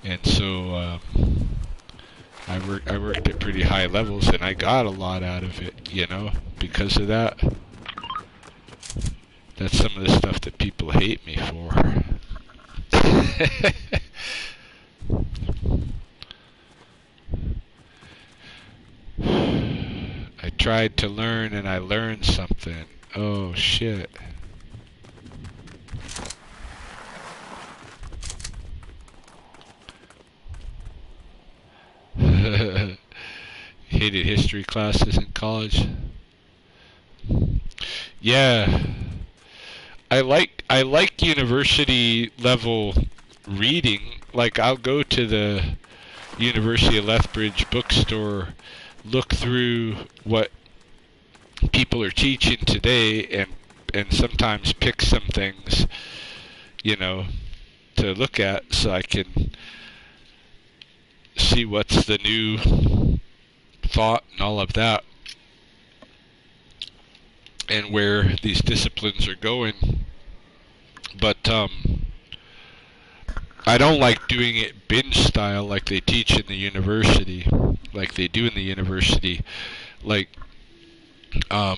And so I worked at pretty high levels, and I got a lot out of it, because of that. That's some of the stuff that people hate me for. I tried to learn, and I learned something. Oh, shit. Hated history classes in college. Yeah. I like university level reading. Like, I'll go to the University of Lethbridge bookstore, look through what people are teaching today, and sometimes pick some things, to look at, so I can see what's the new thought and all of that, and where these disciplines are going. But I don't like doing it binge style like they teach in the university, like they do in the university. Like, my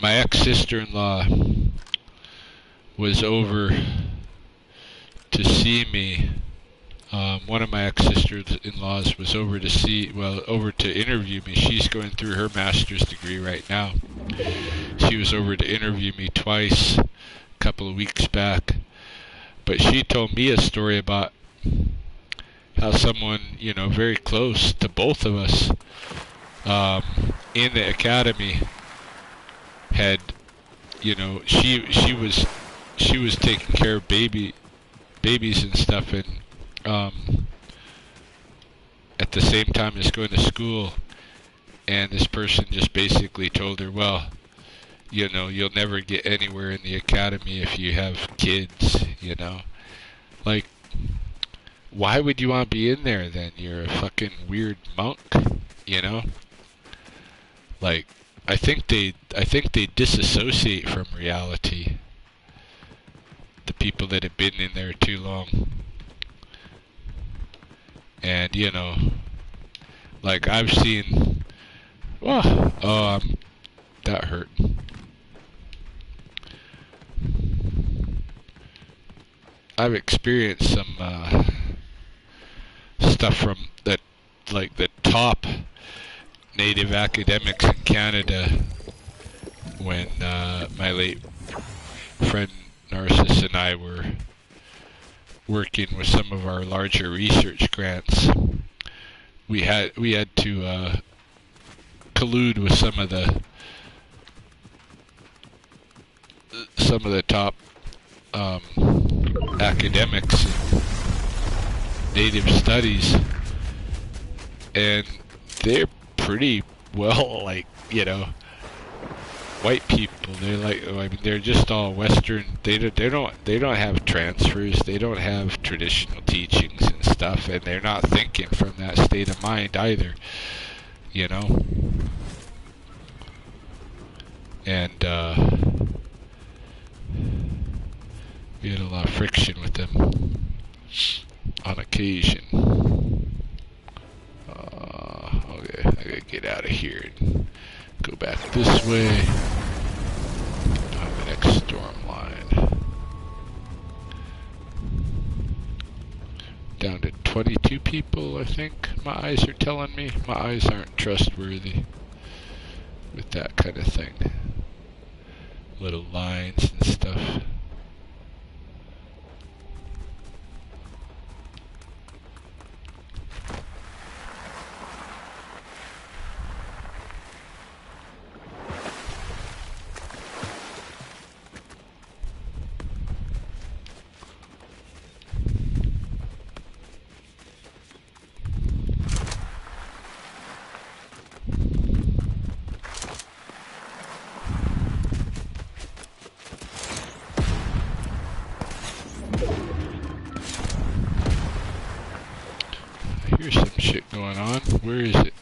ex-sister-in-law was over to see me. One of my ex-sisters-in-laws was over to interview me. She's going through her master's degree right now. She was over to interview me twice a couple of weeks back. But she told me a story about how someone, very close to both of us, in the academy had, she was taking care of babies and stuff, and at the same time as going to school, and this person just basically told her, well, you'll never get anywhere in the academy if you have kids, Like, why would you want to be in there then? You're a fucking weird monk, Like, I think they disassociate from reality, the people that have been in there too long. And, you know, like I've seen, that hurt. I've experienced some stuff from the, like the top native academics in Canada when my late friend Narcissus and I were working with some of our larger research grants. We had to collude with some of the top academics in native studies, and they're pretty well, like, you know, white people. They're like, I mean, they're just all Western. They don't have transfers. They don't have traditional teachings and stuff, and they're not thinking from that state of mind either, you know. And we had a lot of friction with them on occasion. Okay, I gotta get out of here and go back this way. On the next storm line. Down to 22 people, I think. My eyes are telling me. My eyes aren't trustworthy with that kind of thing. Little lines and stuff. Here's some shit going on. Where is it?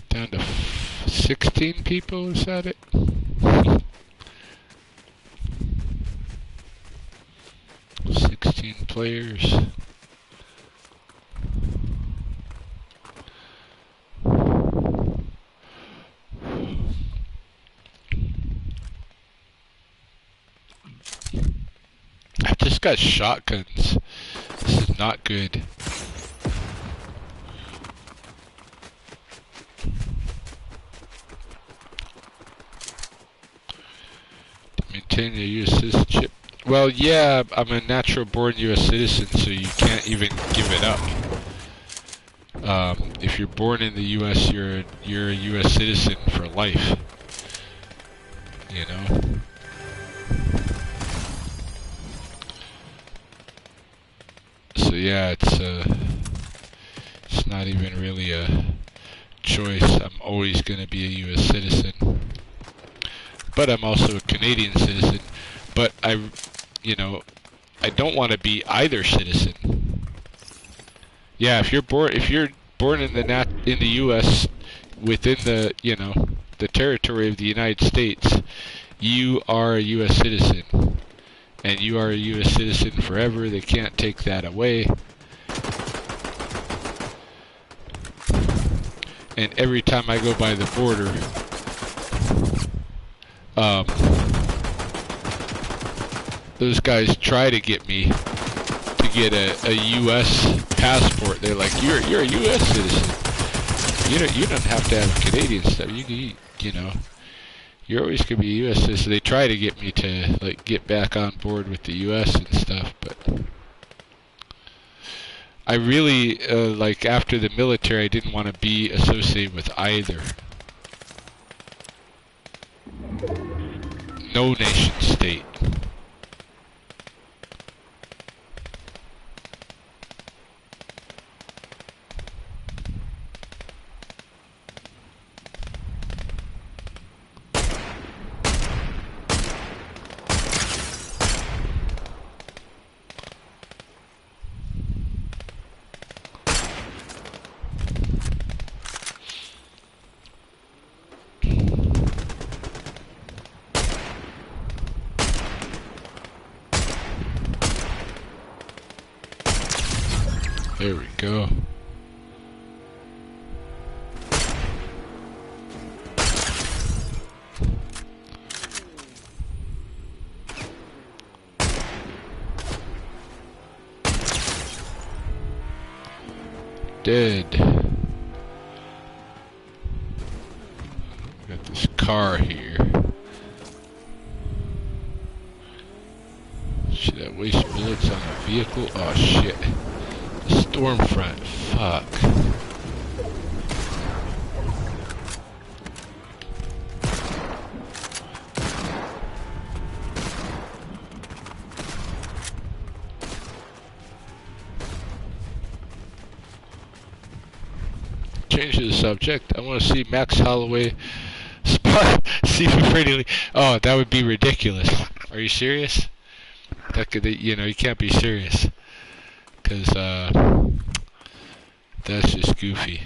Down to 16 people, is that it? Players. I've just got shotguns. This is not good. To maintain your U.S. citizenship. Well, yeah, I'm a natural-born U.S. citizen, so you can't even give it up. If you're born in the U.S., you're a U.S. citizen for life. You know. So yeah, it's not even really a choice. I'm always going to be a U.S. citizen, but I'm also a Canadian citizen. But I don't want to be either citizen. Yeah, if you're born in the U.S. within the the territory of the United States, you are a U.S. citizen, and you are a U.S. citizen forever. They can't take that away. And every time I go by the border, those guys try to get me to get a U.S. passport. They're like, you're a U.S. citizen. You don't have to have Canadian stuff. You're always gonna be a U.S. citizen. They try to get me to like get back on board with the U.S. and stuff, but I really like after the military, I didn't want to be associated with either. No nation state. There we go. Dead. Got this car here. Should I waste bullets on a vehicle? Oh shit. The storm front. Fuck. Change the subject. I want to see Max Holloway spot Stephen Freddy. Oh, that would be ridiculous. Are you serious? That could, you know, you can't be serious, because that's just goofy.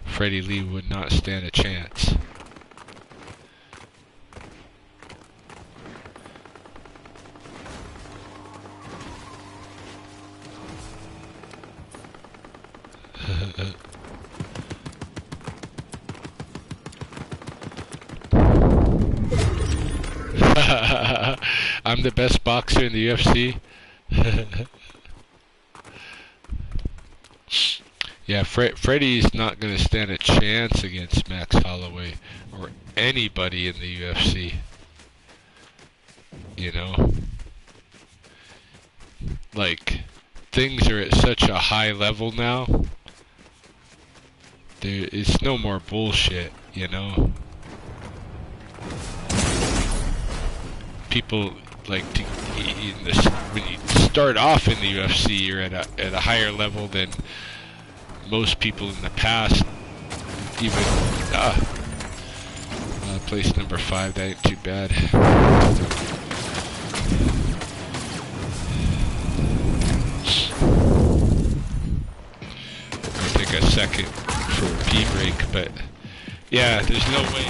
Freddie Lee would not stand a chance. I'm the best boxer in the UFC. Yeah, Freddie's not going to stand a chance against Max Holloway or anybody in the UFC. You know? Like, things are at such a high level now. It's no more bullshit, you know? People like to, when you start off in the UFC, you're at a higher level than most people in the past. Even place number 5, that ain't too bad. I'll take a second for a pee break, but yeah, there's no way.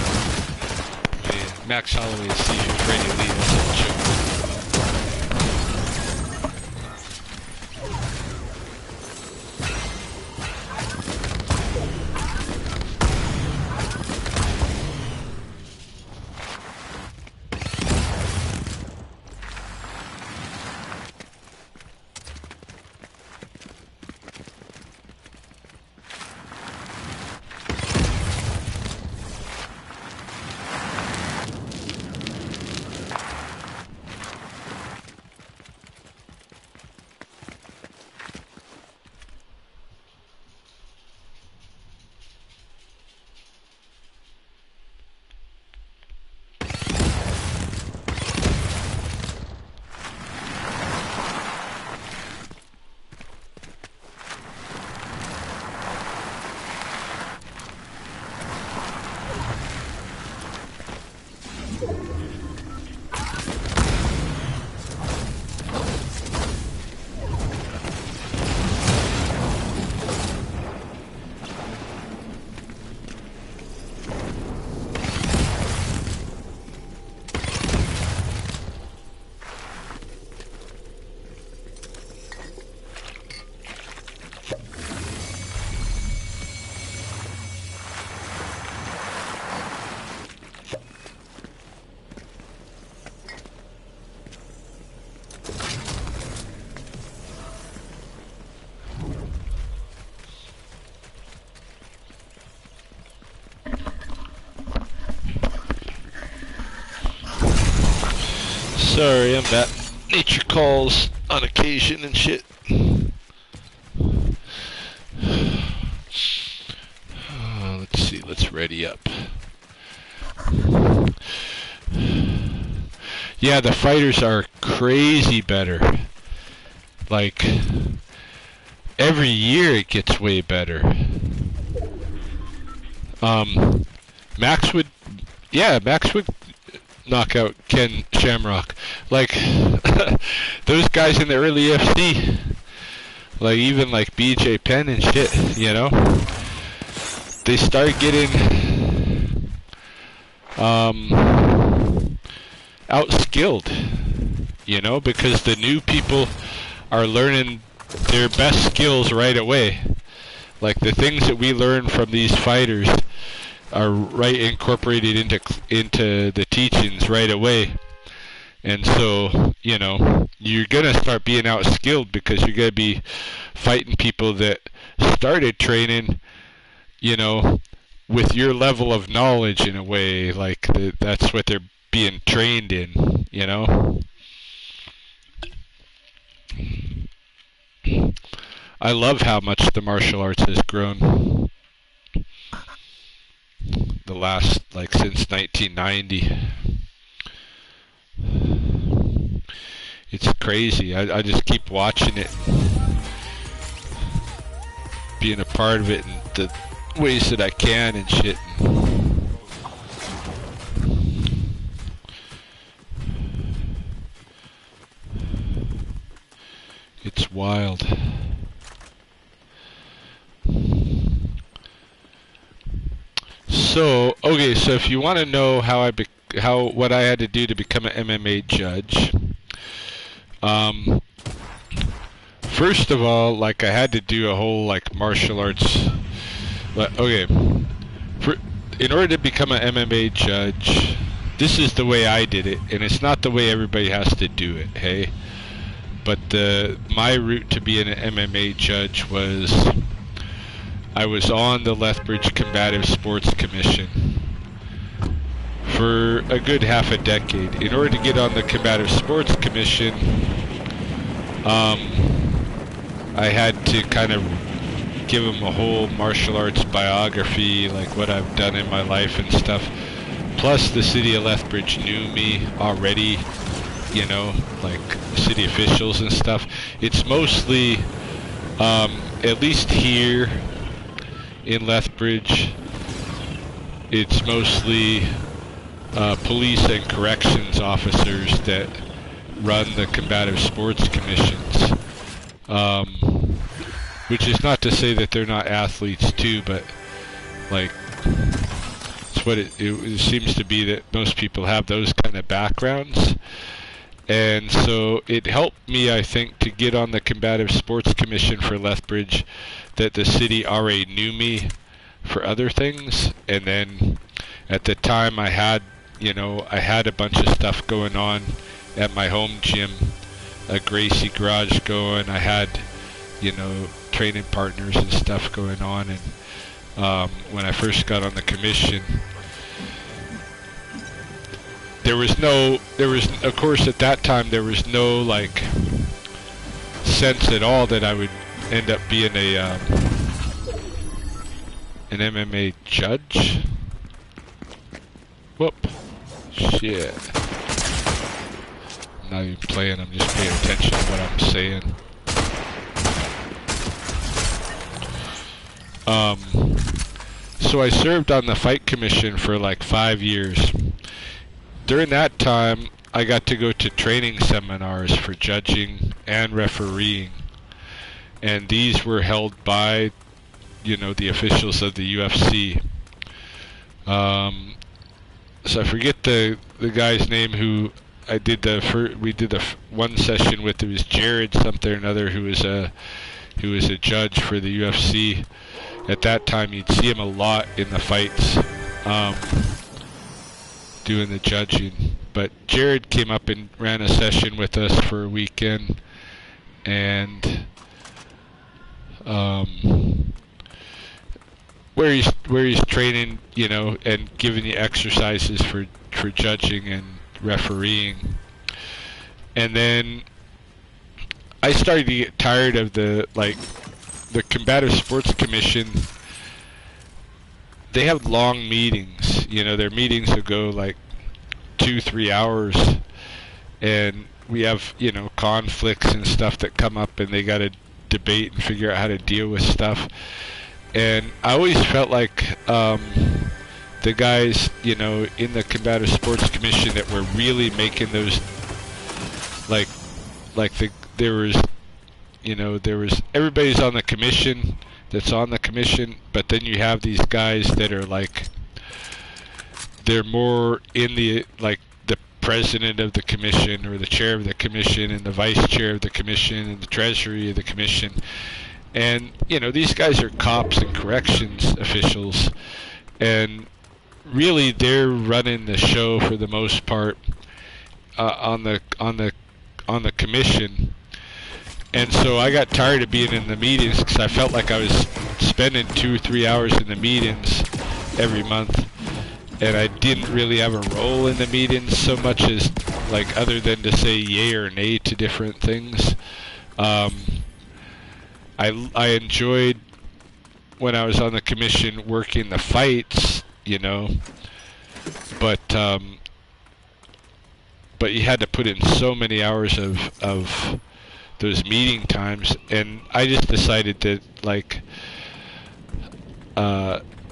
Max Holloway is Stephen Freddy Lee. That's a joke. Sorry, I'm at nature calls on occasion and shit. Let's see, let's ready up. Yeah, the fighters are crazy better. Like, every year it gets way better. Max would knock out Ken Shamrock. Like, those guys in the early UFC, like even like BJ Penn and shit, you know, they start getting outskilled, you know, because the new people are learning their best skills right away. Like the things that we learn from these fighters are right incorporated into the teachings right away. And so, you know, you're gonna start being outskilled because you're gonna be fighting people that started training, you know, with your level of knowledge in a way. Like that's what they're being trained in, you know. I love how much the martial arts has grown the last, like, since 1990. It's crazy. I just keep watching it, being a part of it in the ways that I can and shit. It's wild. So, okay, so if you want to know what I had to do to become an MMA judge, first of all, like, I had to do a whole, like, martial arts. Okay, in order to become an MMA judge, this is the way I did it, and it's not the way everybody has to do it, hey? But my route to being an MMA judge was, I was on the Lethbridge Combative Sports Commission for a good half a decade. In order to get on the Combative Sports Commission, I had to kind of give them a whole martial arts biography, like what I've done in my life and stuff. Plus, the city of Lethbridge knew me already, you know, like city officials and stuff. It's mostly, at least here in Lethbridge, it's mostly police and corrections officers that run the combative sports commissions. Which is not to say that they're not athletes too, but like it's what it seems to be, that most people have those kind of backgrounds. And so it helped me, I think, to get on the Combative Sports Commission for Lethbridge, that the city already knew me for other things. And then at the time I had a bunch of stuff going on at my home gym, a Gracie garage going. I had, you know, training partners and stuff going on. And when I first got on the commission, of course at that time there was no like sense at all that I would end up being an MMA judge. Whoop. Shit. I'm not even playing, I'm just paying attention to what I'm saying. So I served on the fight commission for like 5 years. During that time, I got to go to training seminars for judging and refereeing. And these were held by, you know, the officials of the UFC. So I forget the guy's name who we did the one session with. It was Jared something or another, who was a judge for the UFC. At that time, you'd see him a lot in the fights, doing the judging. But Jared came up and ran a session with us for a weekend, and where he's training, you know, and giving you exercises for judging and refereeing. And then I started to get tired of the Combative Sports Commission. They have long meetings, you know, their meetings will go like 2-3 hours, and we have, you know, conflicts and stuff that come up, and they got to debate and figure out how to deal with stuff. And I always felt like the guys, you know, in the Combative Sports Commission that were really making those, there was everybody's on the commission that's on the commission, but then you have these guys that are like, they're more in the president of the commission, or the chair of the commission, and the vice chair of the commission, and the treasury of the commission. And, you know, these guys are cops and corrections officials, and really they're running the show for the most part on the commission. And so I got tired of being in the meetings because I felt like I was spending 2 or 3 hours in the meetings every month, and I didn't really have a role in the meetings so much as, like, other than to say yay or nay to different things. I enjoyed, when I was on the commission, working the fights, you know, but you had to put in so many hours of those meeting times, and I just decided that, like,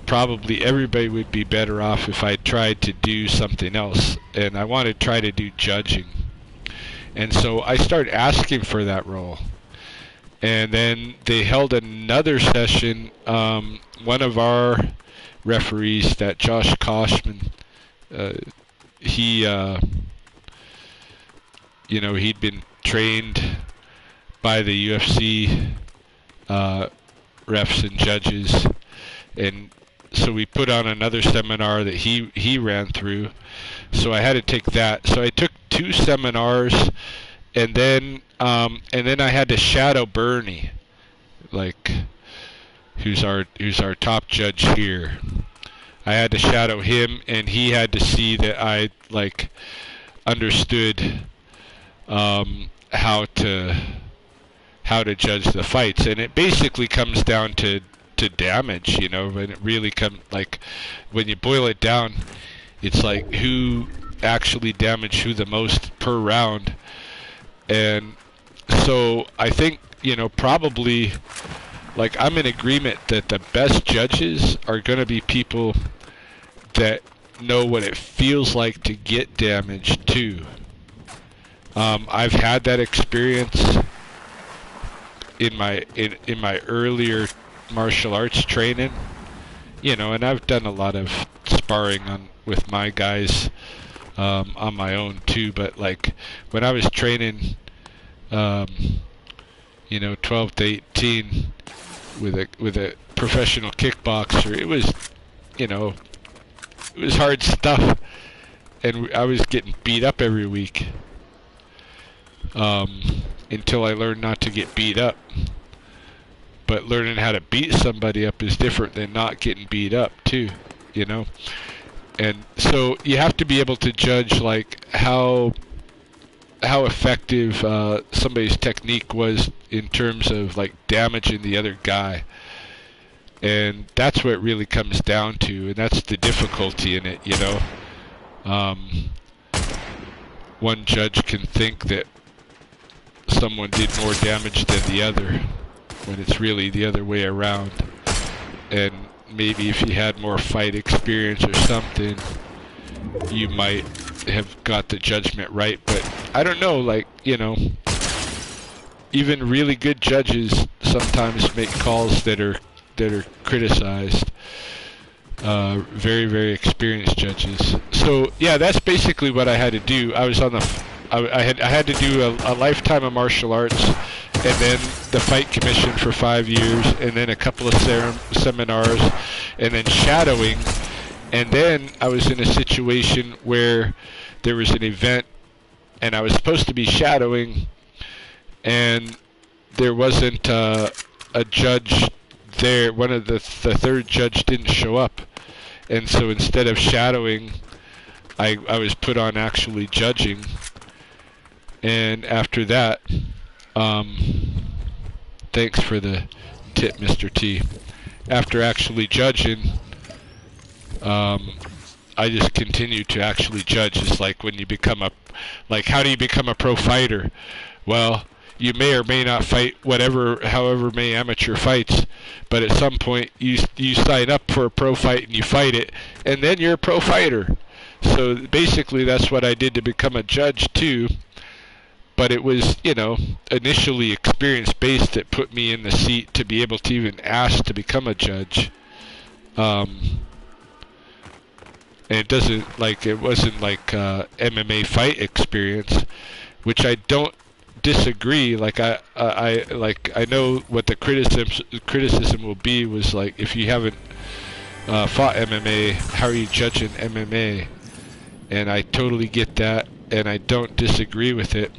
probably everybody would be better off if I tried to do something else, and I wanted to try to do judging. And so I started asking for that role. And then they held another session. One of our referees, that Josh Koshman, he, you know, he'd been trained by the UFC refs and judges, and so we put on another seminar that he ran through. So I had to take that. So I took 2 seminars, and then I had to shadow Bernie, like, who's our top judge here. I had to shadow him, and he had to see that I, like, understood how to judge the fights. And it basically comes down to damage, you know, and it really like, when you boil it down, it's like who actually damaged who the most per round. And so I think, you know, probably, like, I'm in agreement that the best judges are going to be people that know what it feels like to get damaged too. I've had that experience in my earlier martial arts training, you know, and I've done a lot of sparring with my guys on my own too. But, like, when I was training, you know, 12 to 18 with a professional kickboxer, it was, you know, it was hard stuff, and I was getting beat up every week until I learned not to get beat up. But learning how to beat somebody up is different than not getting beat up too, you know. And so you have to be able to judge, like, how effective somebody's technique was in terms of, like, damaging the other guy. And that's what it really comes down to, and that's the difficulty in it, you know. One judge can think that someone did more damage than the other, when it's really the other way around. And maybe if you had more fight experience or something, you might have got the judgment right. But I don't know, like, you know, even really good judges sometimes make calls that are criticized. Very, very experienced judges. So yeah, that's basically what I had to do. I was on the I had to do a lifetime of martial arts, and then the fight commission for 5 years, and then a couple of seminars, and then shadowing. And then I was in a situation where there was an event, and I was supposed to be shadowing, and there wasn't a judge there. One of the third judge didn't show up, and so instead of shadowing, I was put on actually judging. And after that, thanks for the tip, Mr. T. After actually judging, I just continued to actually judge. It's like when you become how do you become a pro fighter? Well, you may or may not fight however many amateur fights, but at some point you sign up for a pro fight and you fight it, and then you're a pro fighter. So basically that's what I did to become a judge too. But it was, you know, initially experience-based that put me in the seat to be able to even ask to become a judge. And it wasn't like MMA fight experience, which I don't disagree. Like I know what the criticism will be was like, if you haven't fought MMA, how are you judging MMA? And I totally get that, and I don't disagree with it.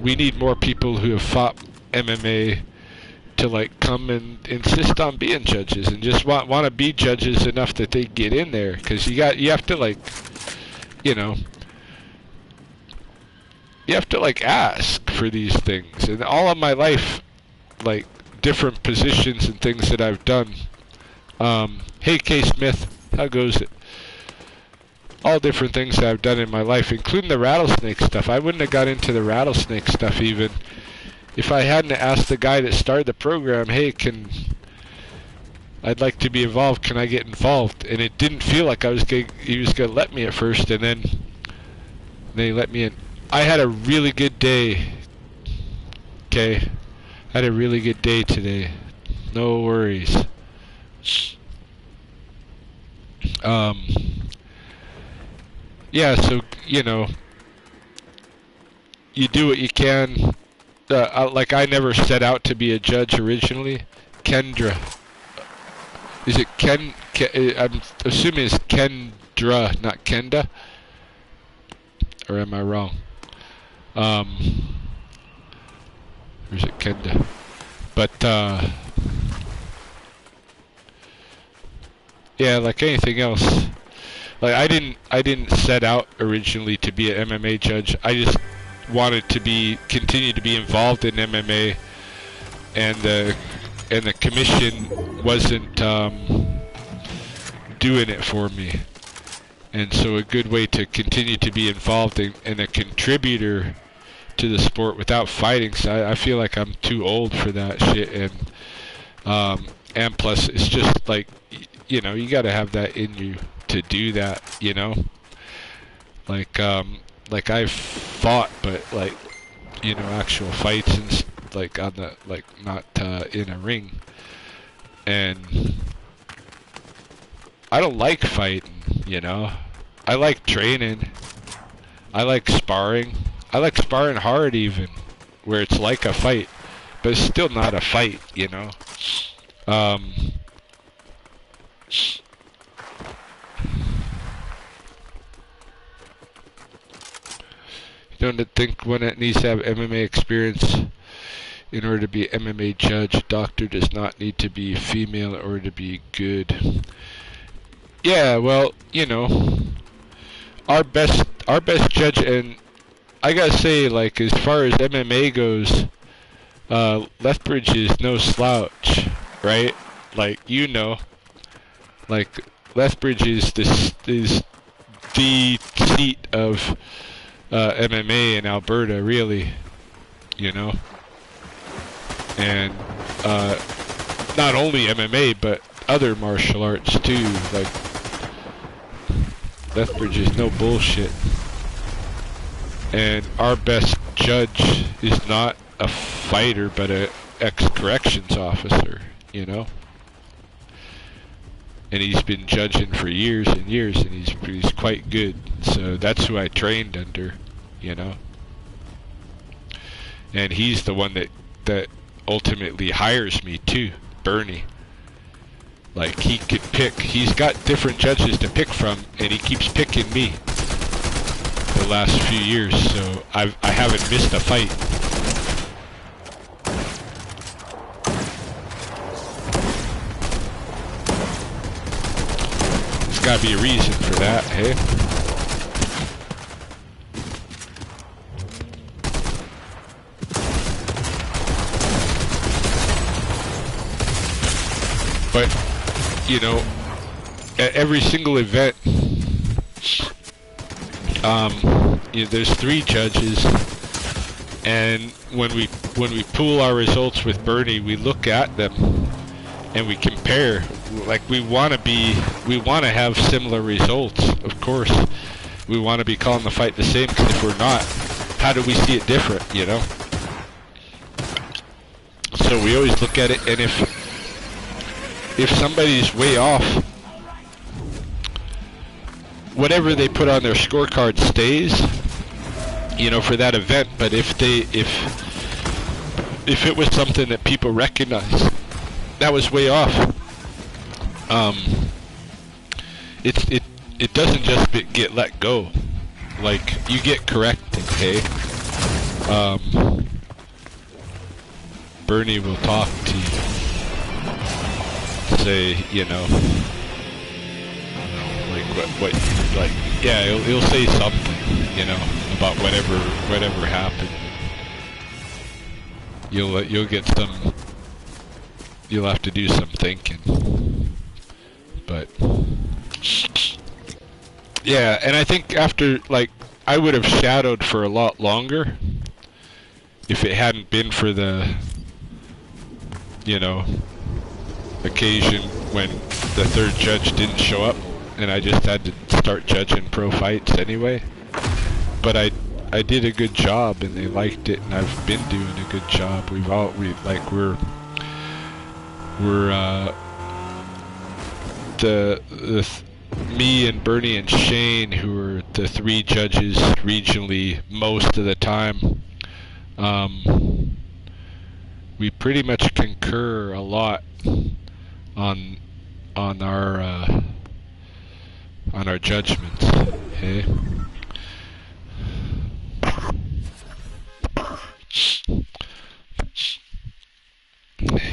We need more people who have fought MMA to like come and insist on being judges, and just want to be judges enough that they get in there, because you have to, like, you know, you have to like ask for these things. And all of my life, like different positions and things that I've done. Hey K Smith, how goes it? All different things that I've done in my life, including the rattlesnake stuff. I wouldn't have got into the rattlesnake stuff even if I hadn't asked the guy that started the program, hey, I'd like to be involved, can I get involved? And it didn't feel like he was going to let me at first, and then he let me in. I had a really good day, okay? I had a really good day today. No worries. Yeah, so, you know, you do what you can. Like, I never set out to be a judge originally. Kendra. Is it I'm assuming it's Kendra, not Kenda? Or am I wrong? Or is it Kenda? But, yeah, like anything else. Like, I didn't set out originally to be an MMA judge. I just wanted to continue to be involved in MMA, and the commission wasn't doing it for me. And so a good way to continue to be involved and a contributor to the sport without fighting. So I feel like I'm too old for that shit, and plus it's just like, you know, you got to have that in you to do that, you know. Like I've fought, but like, you know, actual fights and like on the, like, not in a ring. And I don't like fighting, you know. I like training. I like sparring. I like sparring hard even, where it's like a fight, but it's still not a fight, you know. You don't think one that needs to have MMA experience in order to be an MMA judge. Doctor does not need to be female in order to be good. Yeah, well, you know, our best judge, and I gotta say, like, as far as MMA goes, Lethbridge is no slouch, right? Like, you know, like, Lethbridge is the seat of MMA in Alberta, really, you know. And not only MMA, but other martial arts too. Like, Lethbridge is no bullshit. And our best judge is not a fighter, but a ex-corrections officer, you know. And he's been judging for years and years, and he's quite good. So that's who I trained under, you know. And he's the one that ultimately hires me too, Bernie. Like, he could pick. He's got different judges to pick from, and he keeps picking me the last few years. So I haven't missed a fight. There's got to be a reason for that, hey? But, you know, at every single event, you know, there's 3 judges, and when we pool our results with Bernie, we look at them and we compare. Like, we want to have similar results, of course. We want to be calling the fight the same, because if we're not, how do we see it different, you know? So we always look at it, and if somebody's way off, whatever they put on their scorecard stays, you know, for that event. But if it was something that people recognize, that was way off. It doesn't just get let go. Like, you get corrected, hey? Bernie will talk to you. Say, you know, like what, like, yeah, he'll say something, you know, about whatever happened. You'll get some. You'll have to do some thinking, but yeah, and I think after, like, I would have shadowed for a lot longer if it hadn't been for the, you know, occasion when the third judge didn't show up, and I just had to start judging pro fights anyway. But I did a good job, and they liked it, and I've been doing a good job. Me and Bernie and Shane, who are the three judges regionally most of the time, we pretty much concur a lot on our judgments. Okay.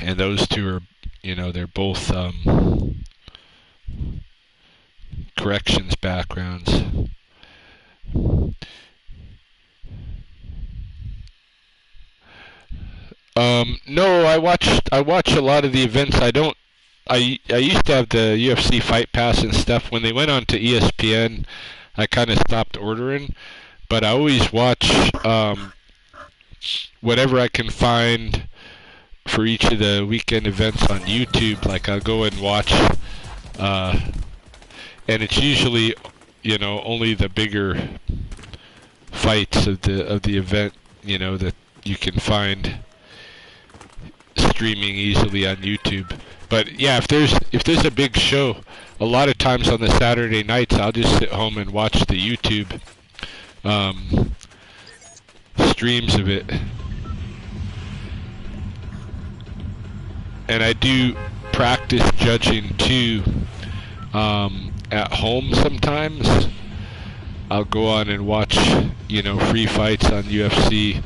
And those two are, you know, they're both corrections backgrounds. No, I watch a lot of the events. I used to have the UFC Fight Pass and stuff. When they went on to ESPN, I kind of stopped ordering. But I always watch whatever I can find for each of the weekend events on YouTube. Like, I'll go and watch, and it's usually, you know, only the bigger fights of the event, you know, that you can find streaming easily on YouTube. But yeah, if there's a big show, a lot of times on the Saturday nights, I'll just sit home and watch the YouTube streams of it. And I do practice judging too at home sometimes. I'll go on and watch, you know, free fights on UFC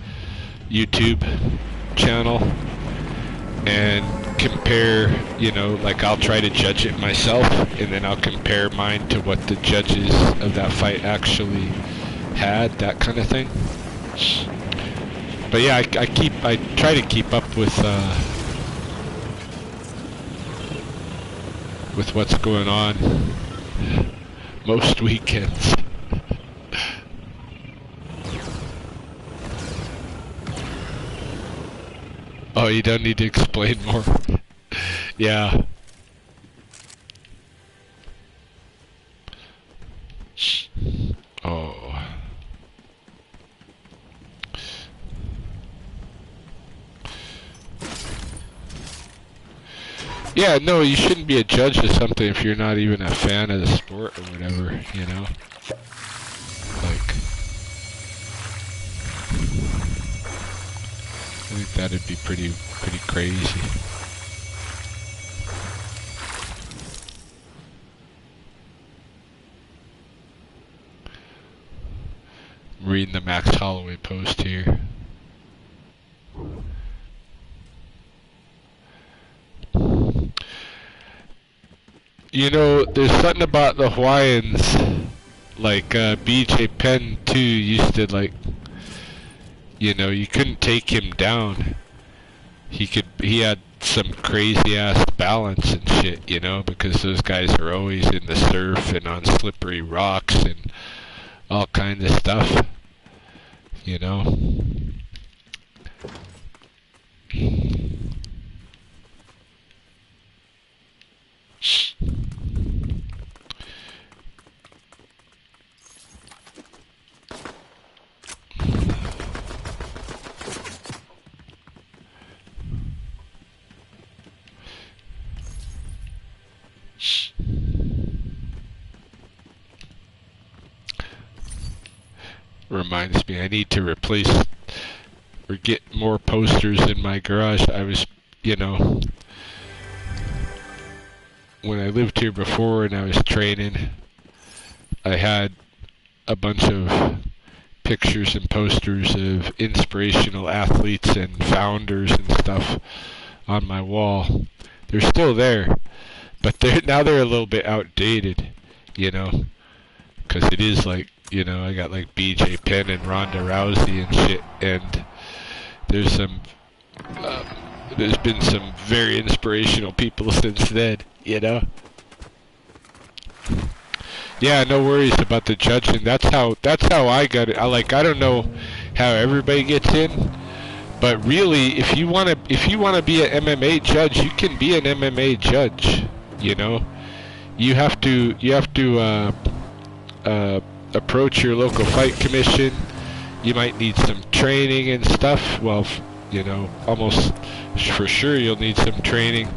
YouTube channel and compare, you know, like, I'll try to judge it myself, and then I'll compare mine to what the judges of that fight actually had, that kind of thing. But yeah, I try to keep up with what's going on most weekends. Oh, you don't need to explain more. Yeah. Oh. Yeah, no, you shouldn't be a judge of something if you're not even a fan of the sport or whatever, you know? Like, I think that'd be pretty crazy. I'm reading the Max Holloway post here. You know, there's something about the Hawaiians, like BJ Penn too used to, like, you know, you couldn't take him down. He had some crazy ass balance and shit, you know, because those guys are always in the surf and on slippery rocks and all kinds of stuff, you know. reminds me, I need to replace or get more posters in my garage. I was, you know, when I lived here before and I was training, I had a bunch of pictures and posters of inspirational athletes and founders and stuff on my wall. They're still there, but now they're a little bit outdated, you know, because it is like, you know, I got like BJ Penn and Ronda Rousey and shit, and there's been some very inspirational people since then, you know. Yeah, no worries about the judging. That's how I got it. I don't know how everybody gets in, but really, if you wanna be an MMA judge, you can be an MMA judge. You know, you have to approach your local fight commission. You might need some training and stuff. Well, you know, almost for sure you'll need some training,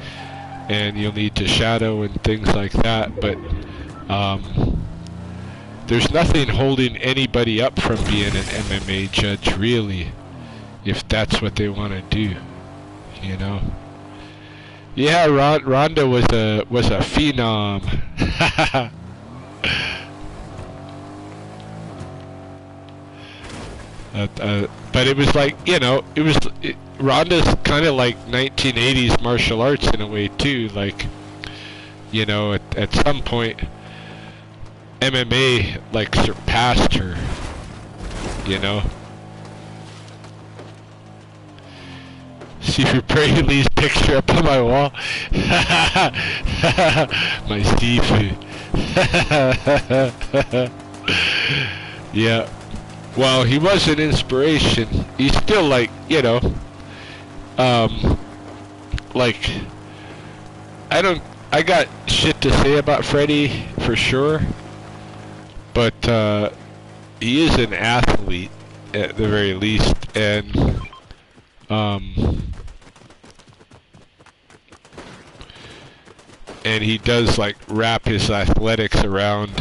and you'll need to shadow and things like that. But there's nothing holding anybody up from being an MMA judge, really, if that's what they want to do, you know. Yeah, Ronda was a phenom. But it was like, you know, Ronda's kind of like 1980s martial arts in a way too. Like, you know, at some point, MMA like surpassed her, you know. See your Brady Lee's picture up on my wall. My seafood. Yeah. Well, he was an inspiration. He's still like, you know, like, I got shit to say about Freddie for sure, but he is an athlete at the very least, and he does like wrap his athletics around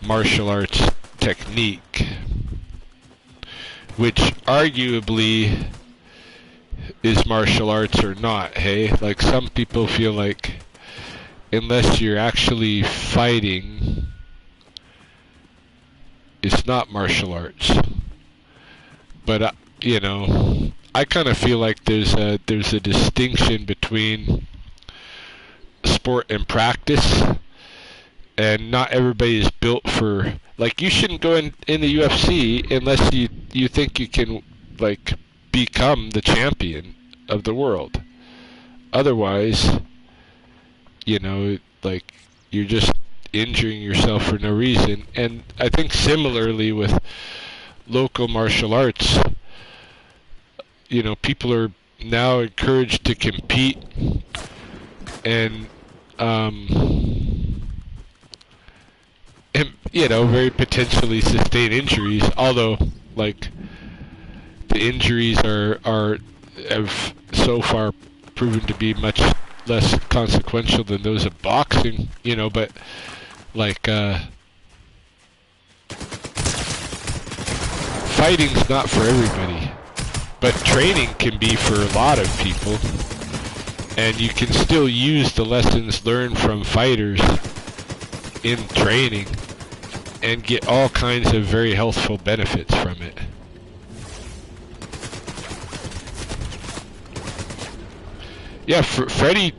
martial arts technique, which arguably is martial arts or not, hey? Like, some people feel like unless you're actually fighting, it's not martial arts. But you know, I kind of feel like there's a distinction between sport and practice, and not everybody is built for, like, you shouldn't go in the UFC unless you think you can, like, become the champion of the world. Otherwise, you know, like, you're just injuring yourself for no reason. And I think similarly with local martial arts, you know, people are now encouraged to compete and you know, very potentially sustain injuries, although, like, the injuries have so far proven to be much less consequential than those of boxing, you know. But like, fighting's not for everybody, but training can be for a lot of people, and you can still use the lessons learned from fighters in training and get all kinds of very healthful benefits from it. Yeah, Freddie.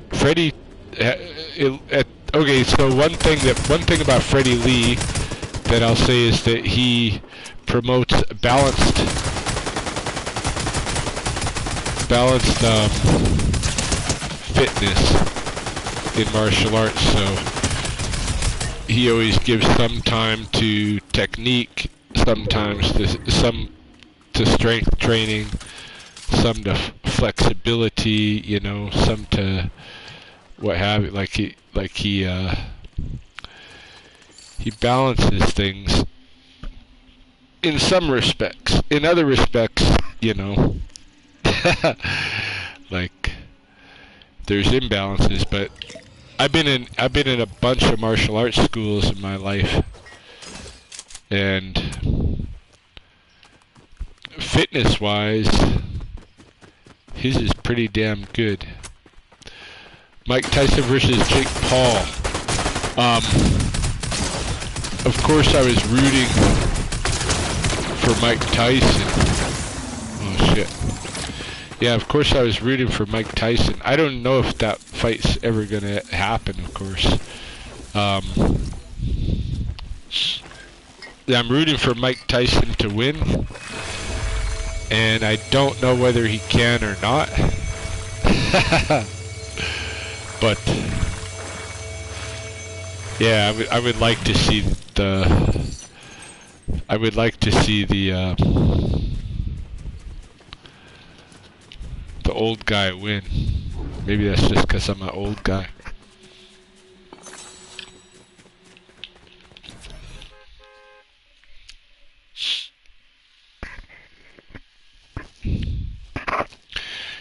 Okay, so one thing about Freddie Lee that I'll say is that he promotes balanced fitness in martial arts. So he always gives some time to technique, sometimes some to strength training, some to flexibility, you know, some to what have you. He balances things in some respects. In other respects, you know, like, there's imbalances. But I've been in a bunch of martial arts schools in my life, and fitness-wise, his is pretty damn good. Mike Tyson versus Jake Paul. Of course I was rooting for Mike Tyson. Oh shit. Yeah, of course I was rooting for Mike Tyson. I don't know if that fight's ever gonna happen, of course. I'm rooting for Mike Tyson to win, and I don't know whether he can or not. But yeah, I would like to see the old guy win. Maybe that's just because I'm an old guy.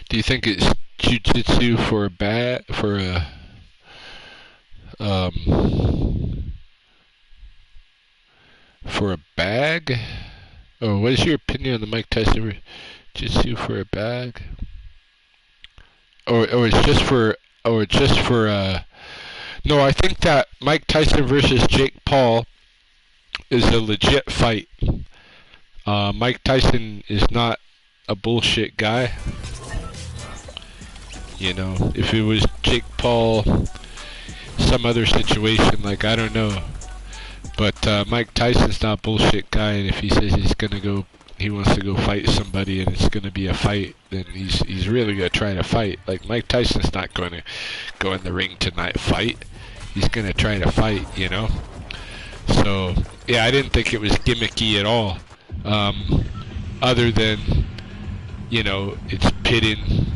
Do you think it's jujitsu for a bag? Oh, what is your opinion on the Mike Tyson jujitsu for a bag? Or it's just for no, I think that Mike Tyson versus Jake Paul is a legit fight. Mike Tyson is not a bullshit guy. You know, if it was Jake Paul, some other situation, like, I don't know. But Mike Tyson's not a bullshit guy, and if he says he wants to go fight somebody and it's gonna be a fight, then he's really gonna try to fight. Like, Mike Tyson's not gonna go in the ring tonight fight. He's gonna try to fight, you know? So, yeah, I didn't think it was gimmicky at all. Other than, you know, it's pitting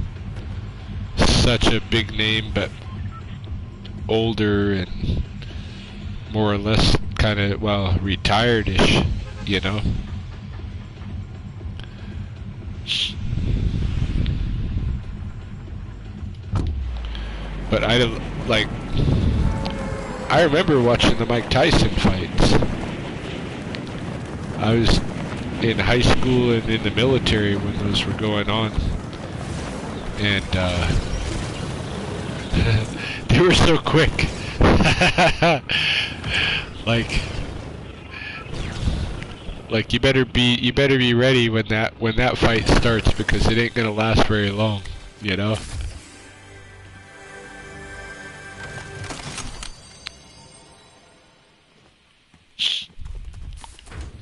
such a big name, but older and more or less kind of, well, retired-ish, you know? But I remember watching the Mike Tyson fights. I was in high school and in the military when those were going on. And, they were so quick. like you better be ready when that fight starts, because it ain't gonna last very long, you know?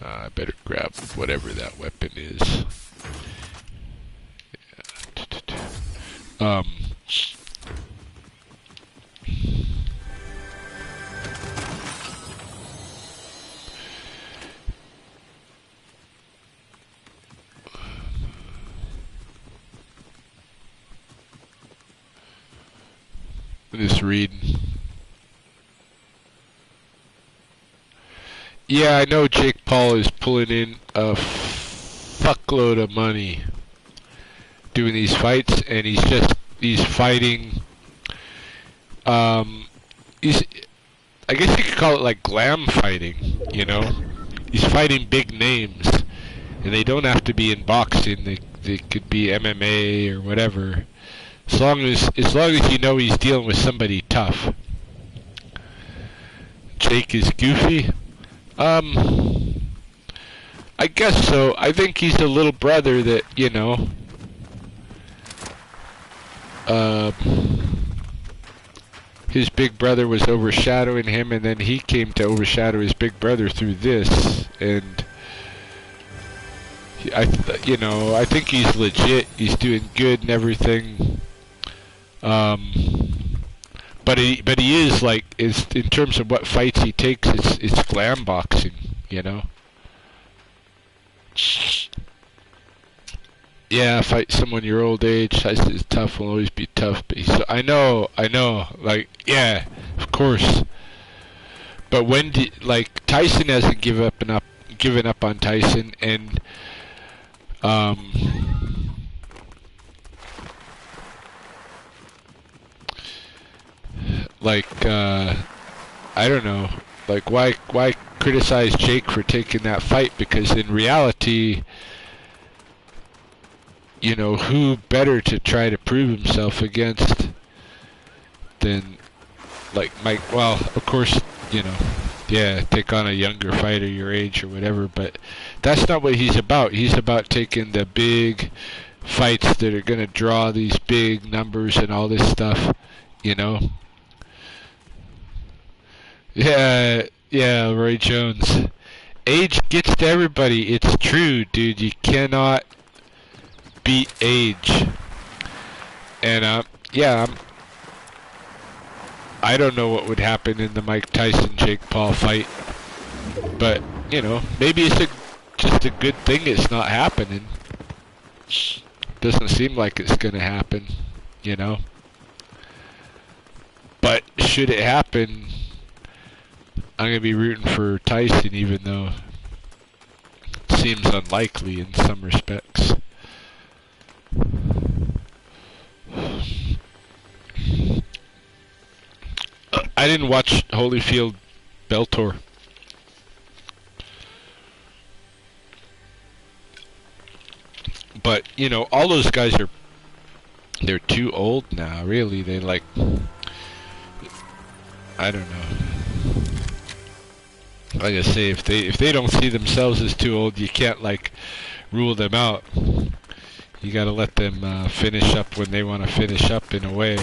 I better grab whatever that weapon is. Yeah. Just reading. Yeah, I know Jake Paul is pulling in a fuckload of money doing these fights, and he's fighting, I guess you could call it like glam fighting, you know? He's fighting big names, and they don't have to be in boxing, they could be MMA or whatever. As long as you know he's dealing with somebody tough. Jake is goofy? I guess so. I think he's the little brother that, you know, his big brother was overshadowing him, and then he came to overshadow his big brother through this, and I think he's legit. He's doing good and everything. But he is, like, in terms of what fights he takes, it's glam boxing, you know. Yeah, fight someone your old age. It's tough. Will always be tough. But I know. Like, yeah, of course. But like, Tyson hasn't given up on Tyson, and like, I don't know. Like, why criticize Jake for taking that fight? Because in reality, you know, who better to try to prove himself against than like Mike? Well, of course, you know, yeah, take on a younger fighter your age or whatever, but that's not what he's about. He's about taking the big fights that are going to draw these big numbers and all this stuff, you know. Yeah, Roy Jones. Age gets to everybody. It's true, dude. You cannot beat age. And yeah, I don't know what would happen in the Mike Tyson Jake Paul fight, but you know, maybe it's just a good thing it's not happening. Doesn't seem like it's gonna happen, you know. But should it happen, I'm gonna be rooting for Tyson, even though it seems unlikely in some respects. I didn't watch Holyfield Bellator. But, you know, all those guys they're too old now, really. They like, I don't know. Like I say, if they don't see themselves as too old, you can't like rule them out. You gotta let them finish up when they want to finish up in a way.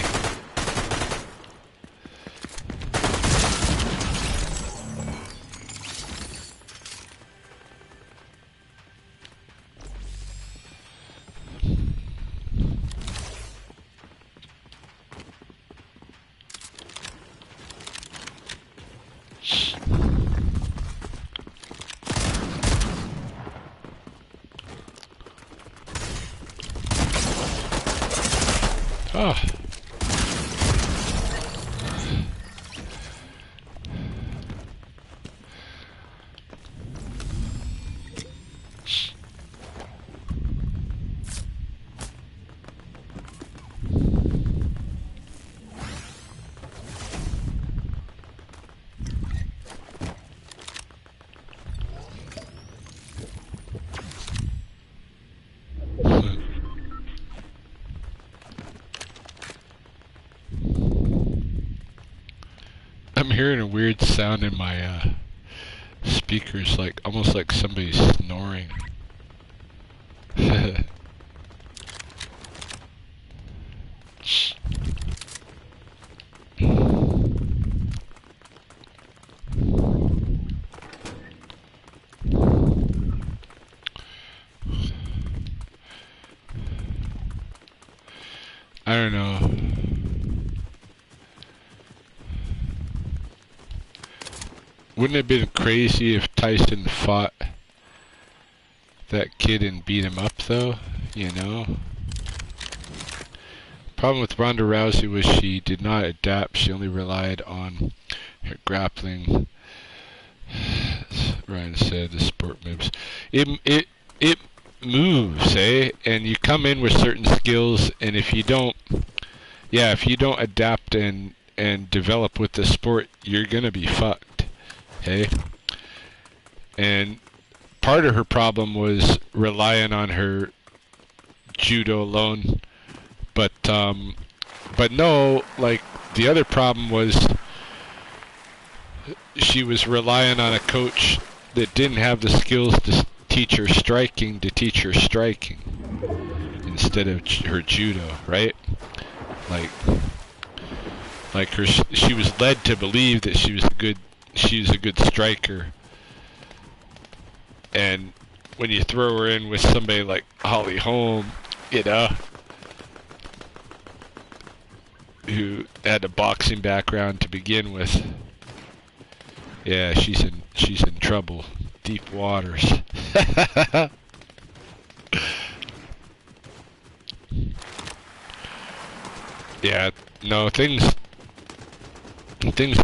Oh. I'm hearing a weird sound in my speakers, like almost like somebody's snoring. I don't know. Wouldn't it have been crazy if Tyson fought that kid and beat him up, though? You know? Problem with Ronda Rousey was she did not adapt. She only relied on her grappling. Ryan said the sport moves. It moves, eh? And you come in with certain skills, and if you don't adapt and develop with the sport, you're gonna be fucked. Okay? And part of her problem was relying on her judo alone, but no, like the other problem was she was relying on a coach that didn't have the skills to teach her striking instead of her judo, right? Like she was led to believe that she was a good striker, and when you throw her in with somebody like Holly Holm, you know, who had a boxing background to begin with, yeah, she's in trouble, deep waters. Yeah, no, things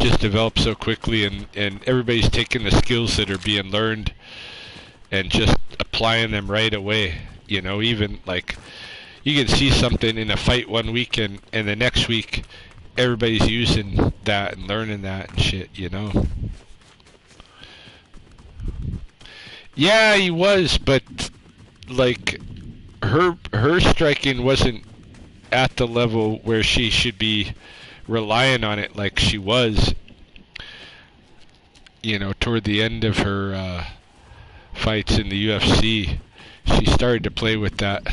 just develop so quickly, and everybody's taking the skills that are being learned and just applying them right away. You know, even like you can see something in a fight one week, and the next week everybody's using that and learning that and shit, you know. Yeah, he was, but like her striking wasn't at the level where she should be relying on it like she was, you know, toward the end of her fights in the UFC. She started to play with that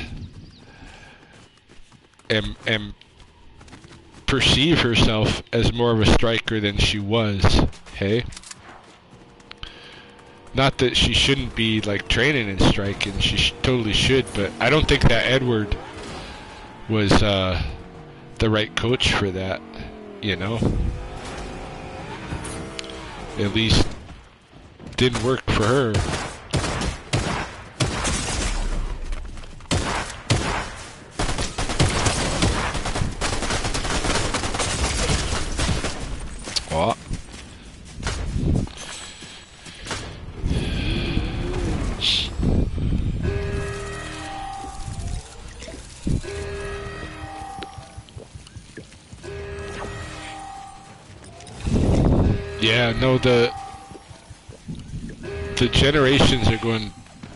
and perceive herself as more of a striker than she was. Hey, not that she shouldn't be like training in striking, she totally should, but I don't think that Edward was the right coach for that, you know. At least didn't work for her. What? Yeah, no, the generations are going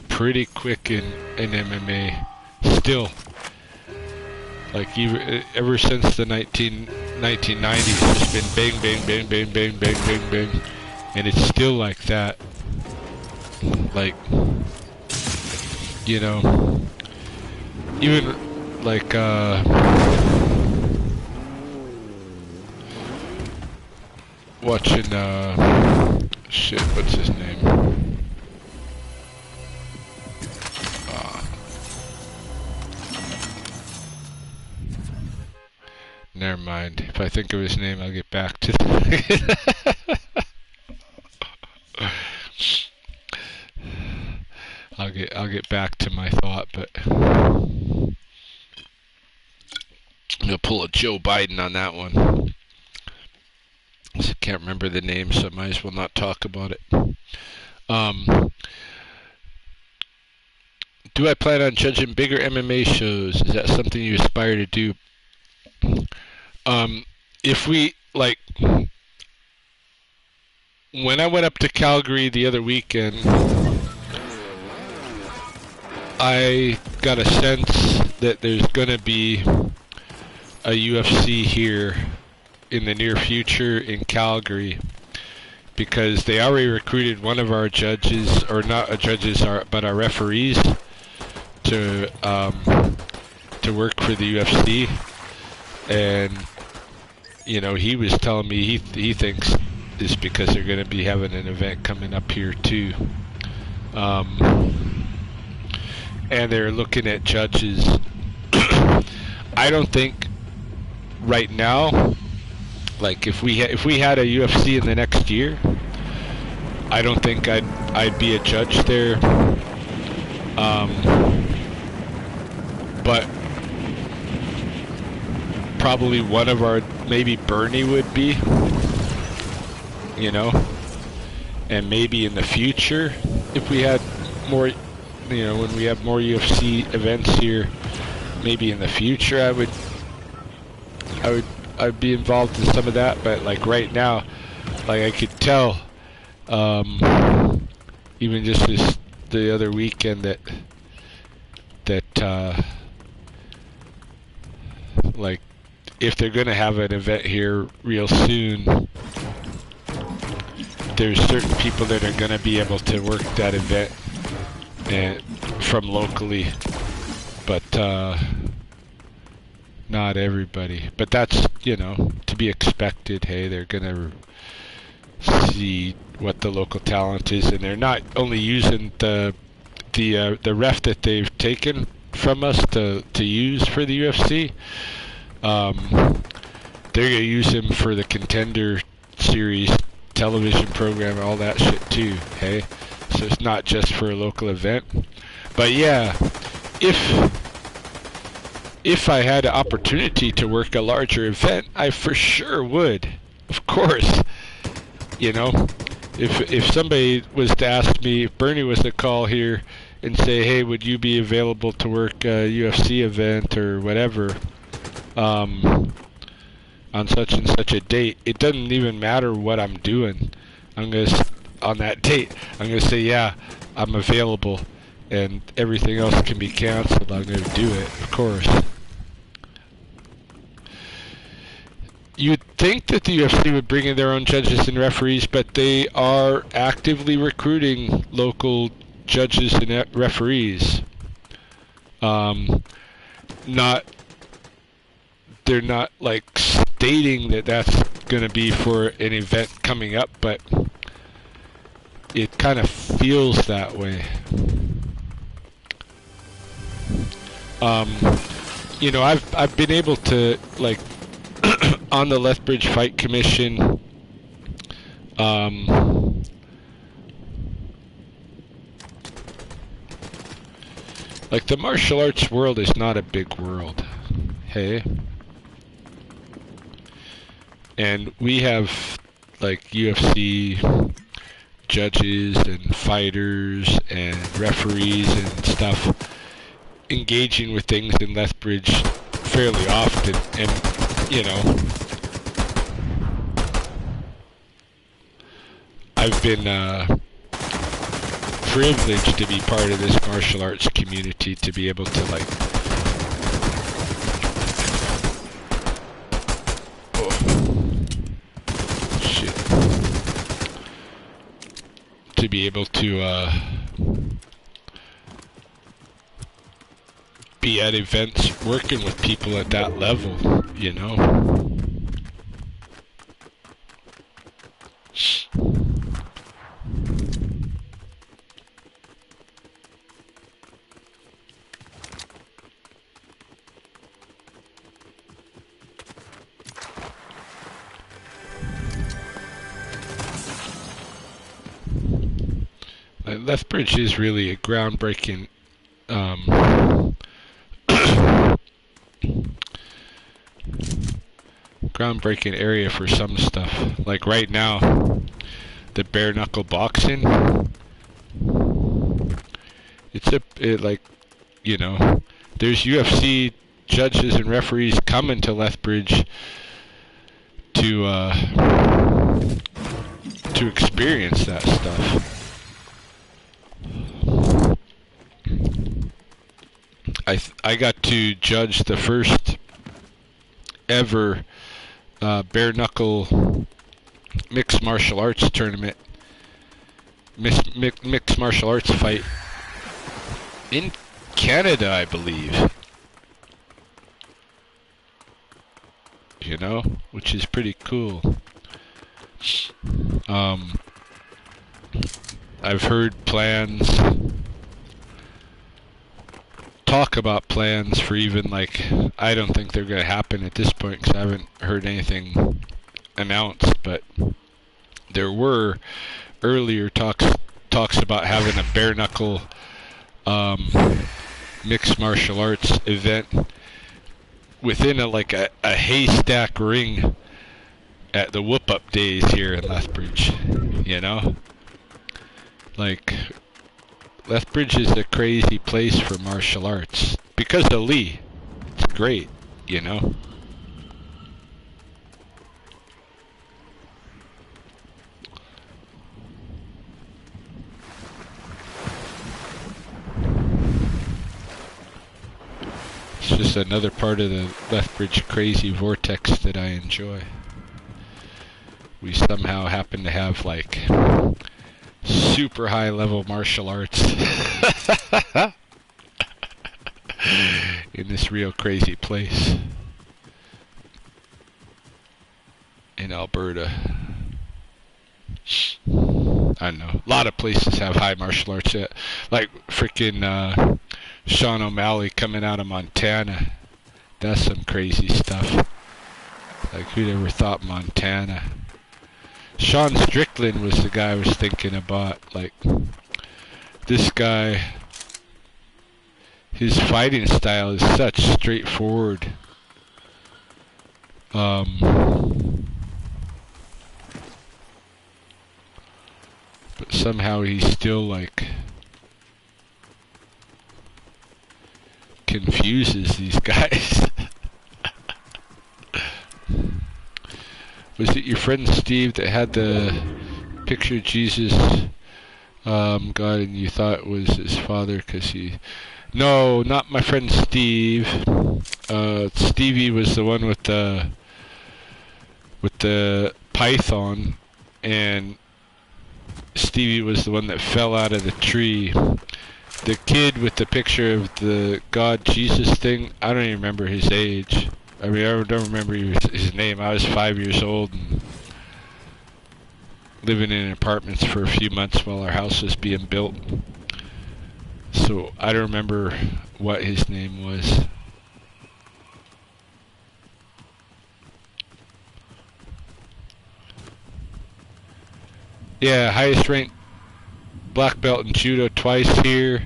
pretty quick in MMA still. Like ever since the 1990s, it's been bang, bang, bang, bang, bang, bang, bang, bang, and it's still like that. Like, you know, even like watching shit, what's his name? Never mind. If I think of his name, I'll get back to I'll get back to my thought, but I'm gonna pull a Joe Biden on that one. I can't remember the name, so I might as well not talk about it. Do I plan on judging bigger MMA shows? Is that something you aspire to do? If we, like, when I went up to Calgary the other weekend, I got a sense that there's gonna be a UFC here in the near future in Calgary, because they already recruited one of our judges, or not our judges, but our referees, to work for the UFC. And you know, he was telling me he thinks it's because they're going to be having an event coming up here too, and they're looking at judges. I don't think right now, like if we had a UFC in the next year, I don't think I'd be a judge there. But probably one of our, maybe Bernie would be, you know, and maybe in the future, if we had more, you know, when we have more UFC events here, maybe in the future I'd be involved in some of that. But like right now, like I could tell, even just the other weekend that like, if they're going to have an event here real soon, there's certain people that are going to be able to work that event from locally, but not everybody. But that's, you know, to be expected. Hey, they're going to see what the local talent is, and they're not only using the ref that they've taken from us to use for the UFC. They're gonna use him for the Contender Series television program and all that shit too. Hey, so it's not just for a local event. But yeah, if I had an opportunity to work a larger event, I for sure would. Of course, you know, if somebody was to ask me, if Bernie was to call here and say, hey, would you be available to work a UFC event or whatever, on such and such a date, it doesn't even matter what I'm doing. On that date, I'm gonna say, yeah, I'm available, and everything else can be cancelled, I'm going to do it, of course. You'd think that the UFC would bring in their own judges and referees, but they are actively recruiting local judges and referees. They're not like stating that that's going to be for an event coming up, but it kind of feels that way. You know, I've been able to, like, on the Lethbridge Fight Commission, like, the martial arts world is not a big world, hey? And we have, like, UFC judges and fighters and referees and stuff engaging with things in Lethbridge fairly often, and, you know, I've been privileged to be part of this martial arts community, to be able to, like, to be able to be at events working with people at that level, you know. Lethbridge is really a groundbreaking groundbreaking area for some stuff. Like right now, the bare knuckle boxing, like, you know, there's UFC judges and referees coming to Lethbridge to experience that stuff. I got to judge the first ever bare knuckle mixed martial arts tournament, mixed martial arts fight in Canada, I believe. You know, which is pretty cool. I've heard plans, talk about plans for even, like, I don't think they're going to happen at this point because I haven't heard anything announced, but there were earlier talks about having a bare knuckle mixed martial arts event within a haystack ring at the Whoop Up Days here in Lethbridge, you know? Like, Lethbridge is a crazy place for martial arts because of Lee. It's great, you know? It's just another part of the Lethbridge crazy vortex that I enjoy. We somehow happen to have, like, super high level martial arts in this real crazy place in Alberta. I don't know, a lot of places have high martial arts, like freaking Sean O'Malley coming out of Montana. That's some crazy stuff. Like, who'd ever thought Montana? Sean Strickland was the guy I was thinking about. Like, this guy, his fighting style is such straightforward. But somehow he still, like, confuses these guys. Was it your friend Steve that had the picture of Jesus God, and you thought it was his father because he... No, not my friend Steve. Stevie was the one with the python, and Stevie was the one that fell out of the tree. The kid with the picture of the God Jesus thing, I don't even remember his age. I mean, I don't remember his name. I was 5 years old and living in apartments for a few months while our house was being built. So I don't remember what his name was. Yeah, highest ranked black belt in judo twice here.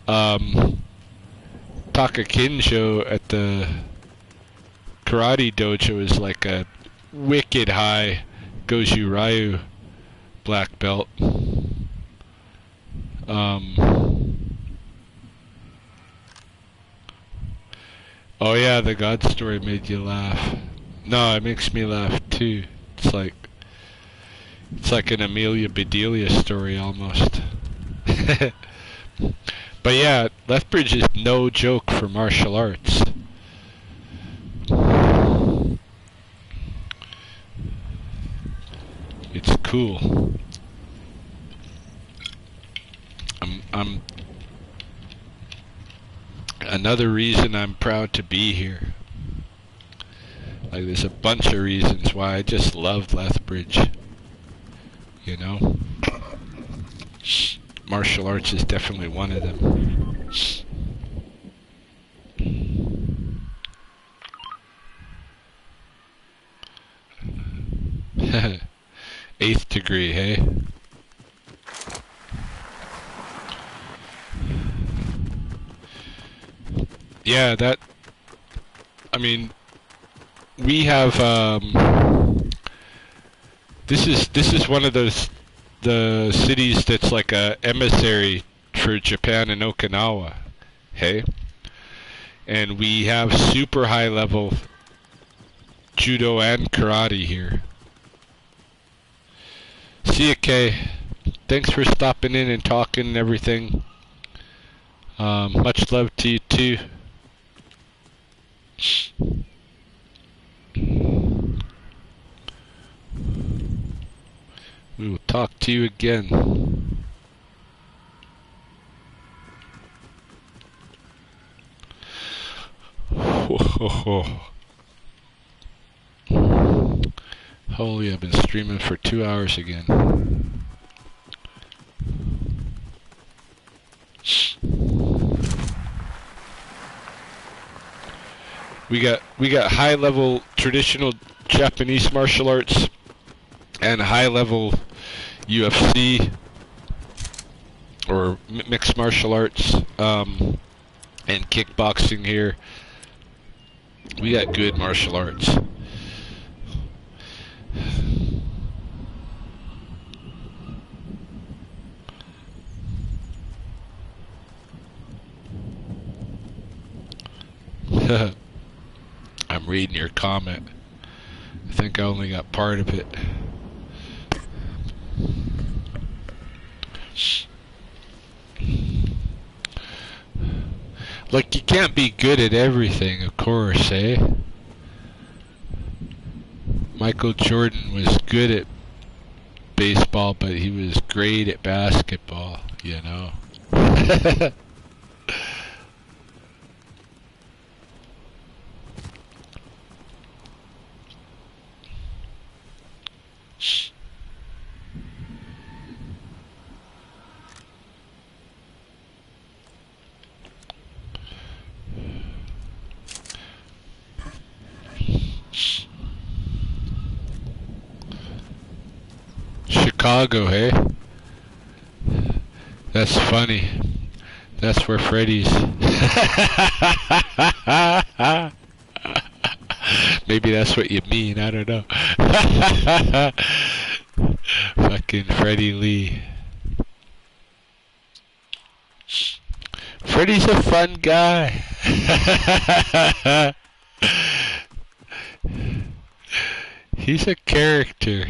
Taka Kinjo at the karate dojo is like a wicked high Goju Ryu black belt. Oh yeah, the God story made you laugh. No, it makes me laugh too. It's like an Amelia Bedelia story almost. But yeah, Lethbridge is no joke for martial arts. It's cool. I'm another reason I'm proud to be here. Like, there's a bunch of reasons why I just love Lethbridge. You know? Martial arts is definitely one of them. Eighth degree, hey? Yeah, that... I mean, we have, This is one of the cities that's like a emissary for Japan and Okinawa, hey? And we have super high level judo and karate here. See ya, Kay. Thanks for stopping in and talking and everything. Much love to you too. We will talk to you again. Holy, I've been streaming for 2 hours again. We got high level traditional Japanese martial arts and high level UFC or mixed martial arts and kickboxing here. We got good martial arts. I'm reading your comment. I think I only got part of it. Like, you can't be good at everything, of course, eh? Michael Jordan was good at baseball, but he was great at basketball, you know? Chicago, hey? That's funny. That's where Freddy's. Maybe that's what you mean, I don't know. Fucking Freddie Lee. Freddy's a fun guy. He's a character.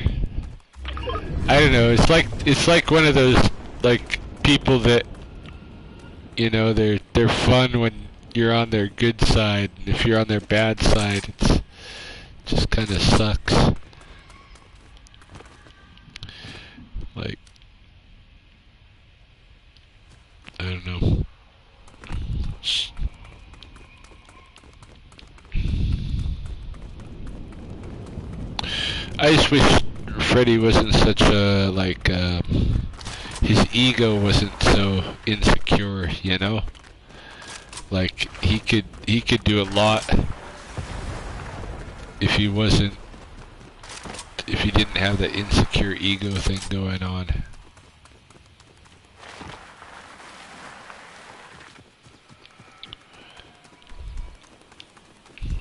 I don't know, it's like one of those like people that, you know, they're fun when you're on their good side, and if you're on their bad side, it just kind of sucks. Like, I don't know. I just wish Freddy wasn't such a, like, his ego wasn't so insecure, you know? Like, he could do a lot if he didn't have that insecure ego thing going on.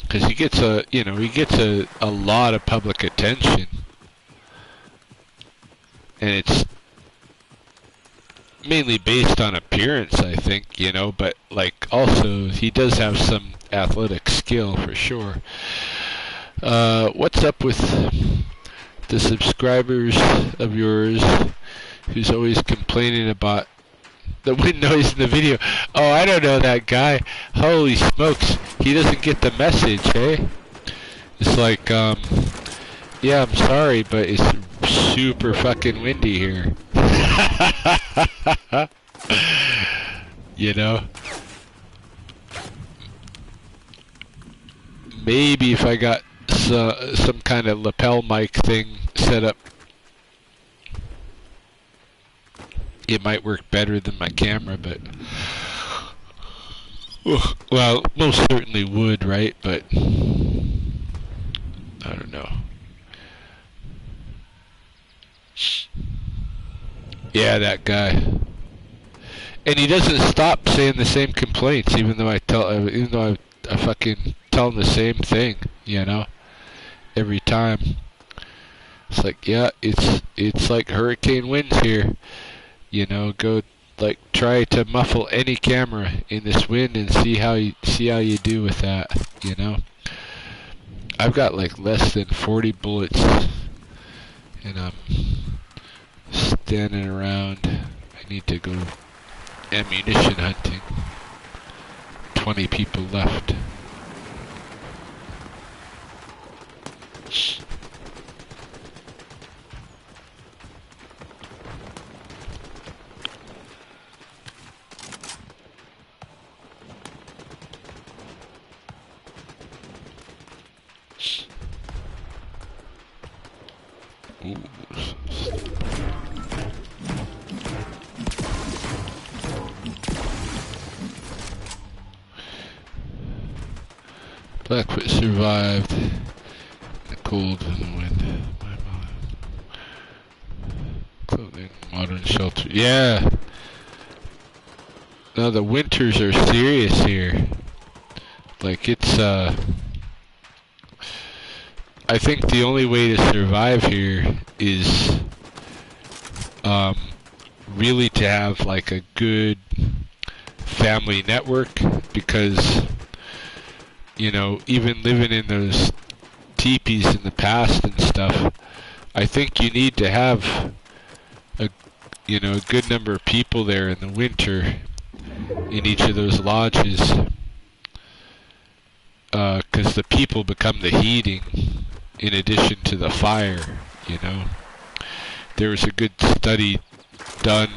Because he gets a lot of public attention, and it's mainly based on appearance, I think, you know, but like also he does have some athletic skill for sure. What's up with the subscribers of yours who's always complaining about the wind noise in the video? Oh, I don't know that guy. Holy smokes, he doesn't get the message, hey? It's like, yeah, I'm sorry, but it's super fucking windy here. You know? Maybe if I got some kind of lapel mic thing set up, it might work better than my camera, but well, most certainly would, right? But I don't know. Yeah, that guy. And he doesn't stop saying the same complaints, even though I fucking tell him the same thing, you know, every time. It's like, yeah, it's like hurricane winds here. You know, go like try to muffle any camera in this wind and see how you do with that, you know. I've got like less than 40 bullets and I'm standing around. I need to go ammunition hunting. 20 people left. Ooh. Blackfoot survived the cold and the wind. Clothing, modern shelter. Yeah. No, the winters are serious here. Like it's I think the only way to survive here is really to have like a good family network, because you know, even living in those teepees in the past and stuff, I think you need to have a good number of people there in the winter in each of those lodges, because the people become the heating in addition to the fire, you know. There was a good study done,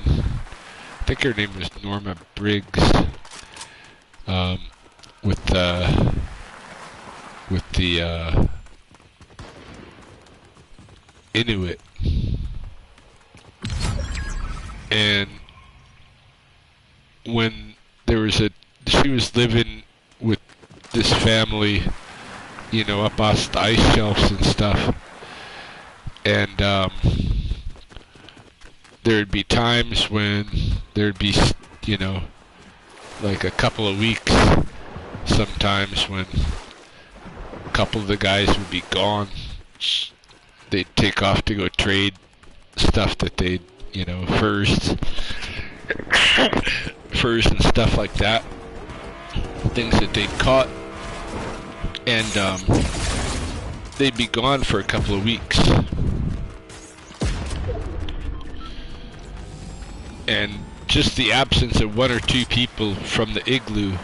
I think her name was Norma Briggs, with the Inuit, and when she was living with this family, you know, up past the ice shelves and stuff, and there'd be times when there'd be, you know, like a couple of weeks sometimes when a couple of the guys would be gone. They'd take off to go trade stuff that they'd, you know, furs and stuff like that, things that they'd caught, and they'd be gone for a couple of weeks. And just the absence of one or two people from the igloo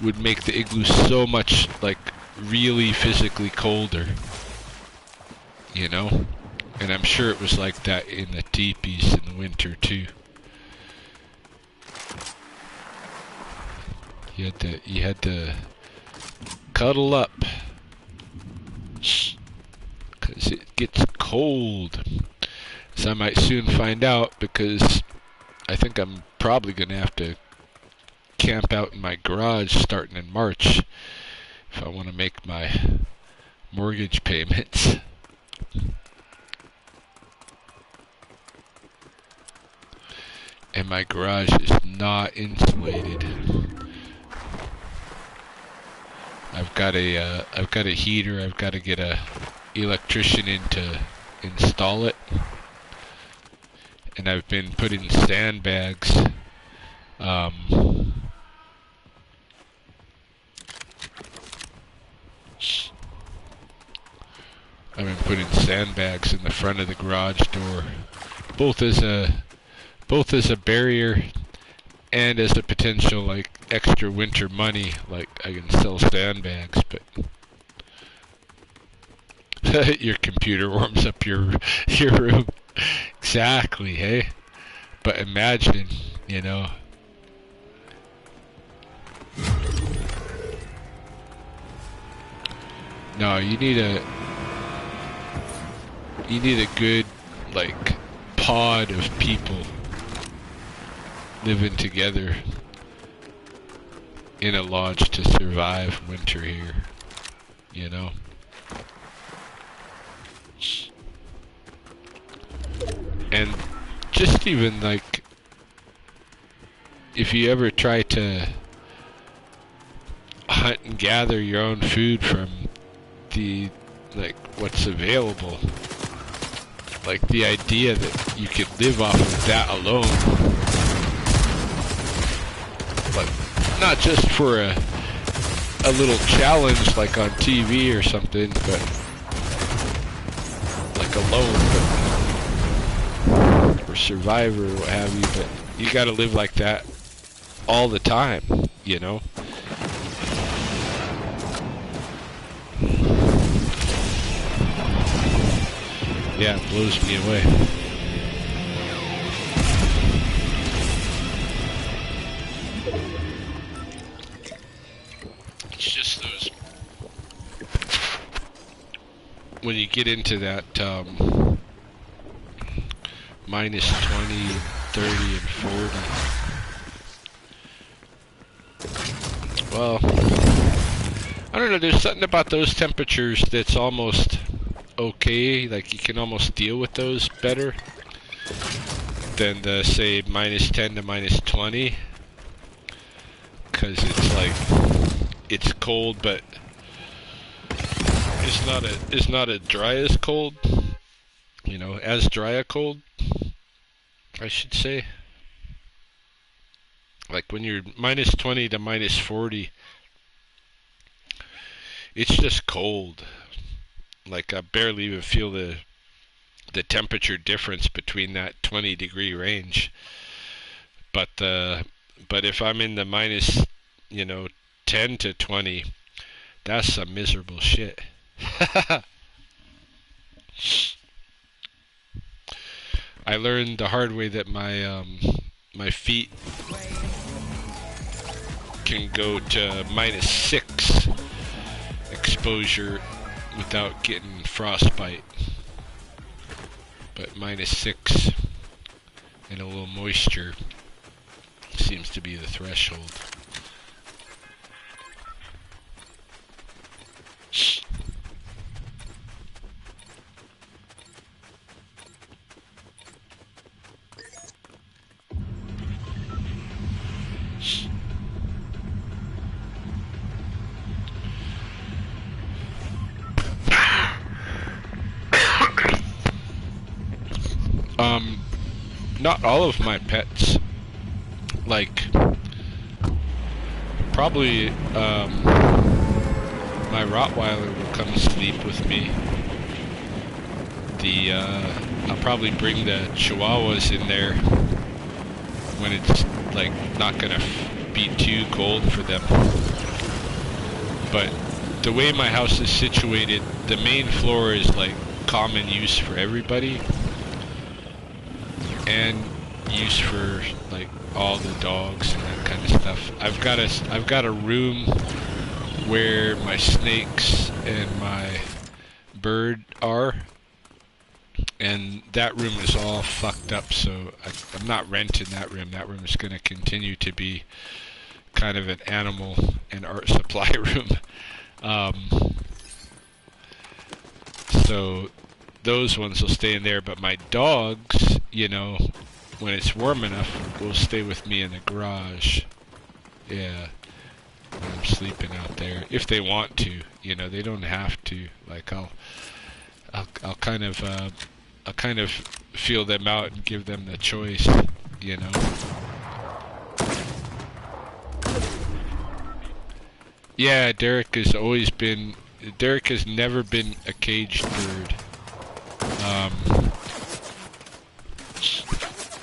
would make the igloo so much, like, really physically colder. You know? And I'm sure it was like that in the teepees in the winter too. You had to cuddle up, 'cause it gets cold. As I might soon find out, because I think I'm probably gonna have to camp out in my garage starting in March if I want to make my mortgage payments. And my garage is not insulated. I've got a heater. I've got to get a electrician in to install it. And I've been putting sandbags. I've been putting sandbags in the front of the garage door, both as a barrier and as a potential, like, extra winter money. Like, I can sell sandbags, but your computer warms up your room. Exactly, hey? But imagine, you know. No, you need a good, like, pod of people living together in a lodge to survive winter here, you know? And just even, like, if you ever try to hunt and gather your own food from the, like, what's available, like, the idea that you could live off of that alone, like, not just for a little challenge like on TV or something, but like alone, but for Survivor or what have you, but you gotta live like that all the time, you know? Yeah, it blows me away. It's just those, when you get into that minus 20, 30, and 40. Well, I don't know, there's something about those temperatures that's almost okay, like you can almost deal with those better than the, say, minus 10 to minus 20, because it's like, it's cold, but it's not as dry as cold, you know, as dry a cold, I should say. Like when you're minus 20 to minus 40, it's just cold. Like, I barely even feel the temperature difference between that 20-degree range. But if I'm in the minus, you know, 10 to 20, that's some miserable shit. I learned the hard way that my my feet can go to minus 6 exposure without getting frostbite, but minus 6 and a little moisture seems to be the threshold. Not all of my pets, like, probably, my Rottweiler will come sleep with me. I'll probably bring the Chihuahuas in there when it's like not gonna be too cold for them. But the way my house is situated, the main floor is like common use for everybody, and use for like all the dogs and that kind of stuff. I've got a room where my snakes and my bird are, and that room is all fucked up, so I'm not renting that room. That room is going to continue to be kind of an animal and art supply room. So those ones will stay in there, but my dogs, you know, when it's warm enough, will stay with me in the garage. Yeah, I'm sleeping out there if they want to. You know, they don't have to. Like I'll kind of feel them out and give them the choice. You know. Yeah, Derek has never been a caged bird.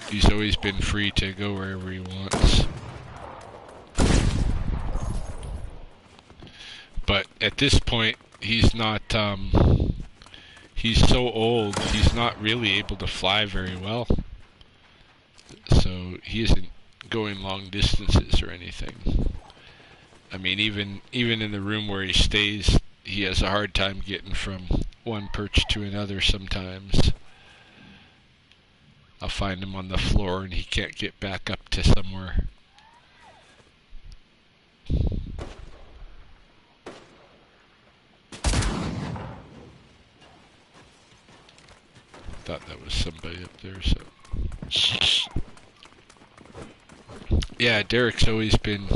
He's always been free to go wherever he wants. But at this point, he's not, he's so old, he's not really able to fly very well. So he isn't going long distances or anything. I mean, even in the room where he stays, he has a hard time getting from one perch to another sometimes. I'll find him on the floor and he can't get back up to somewhere. Thought that was somebody up there, so. Yeah, Derek's always been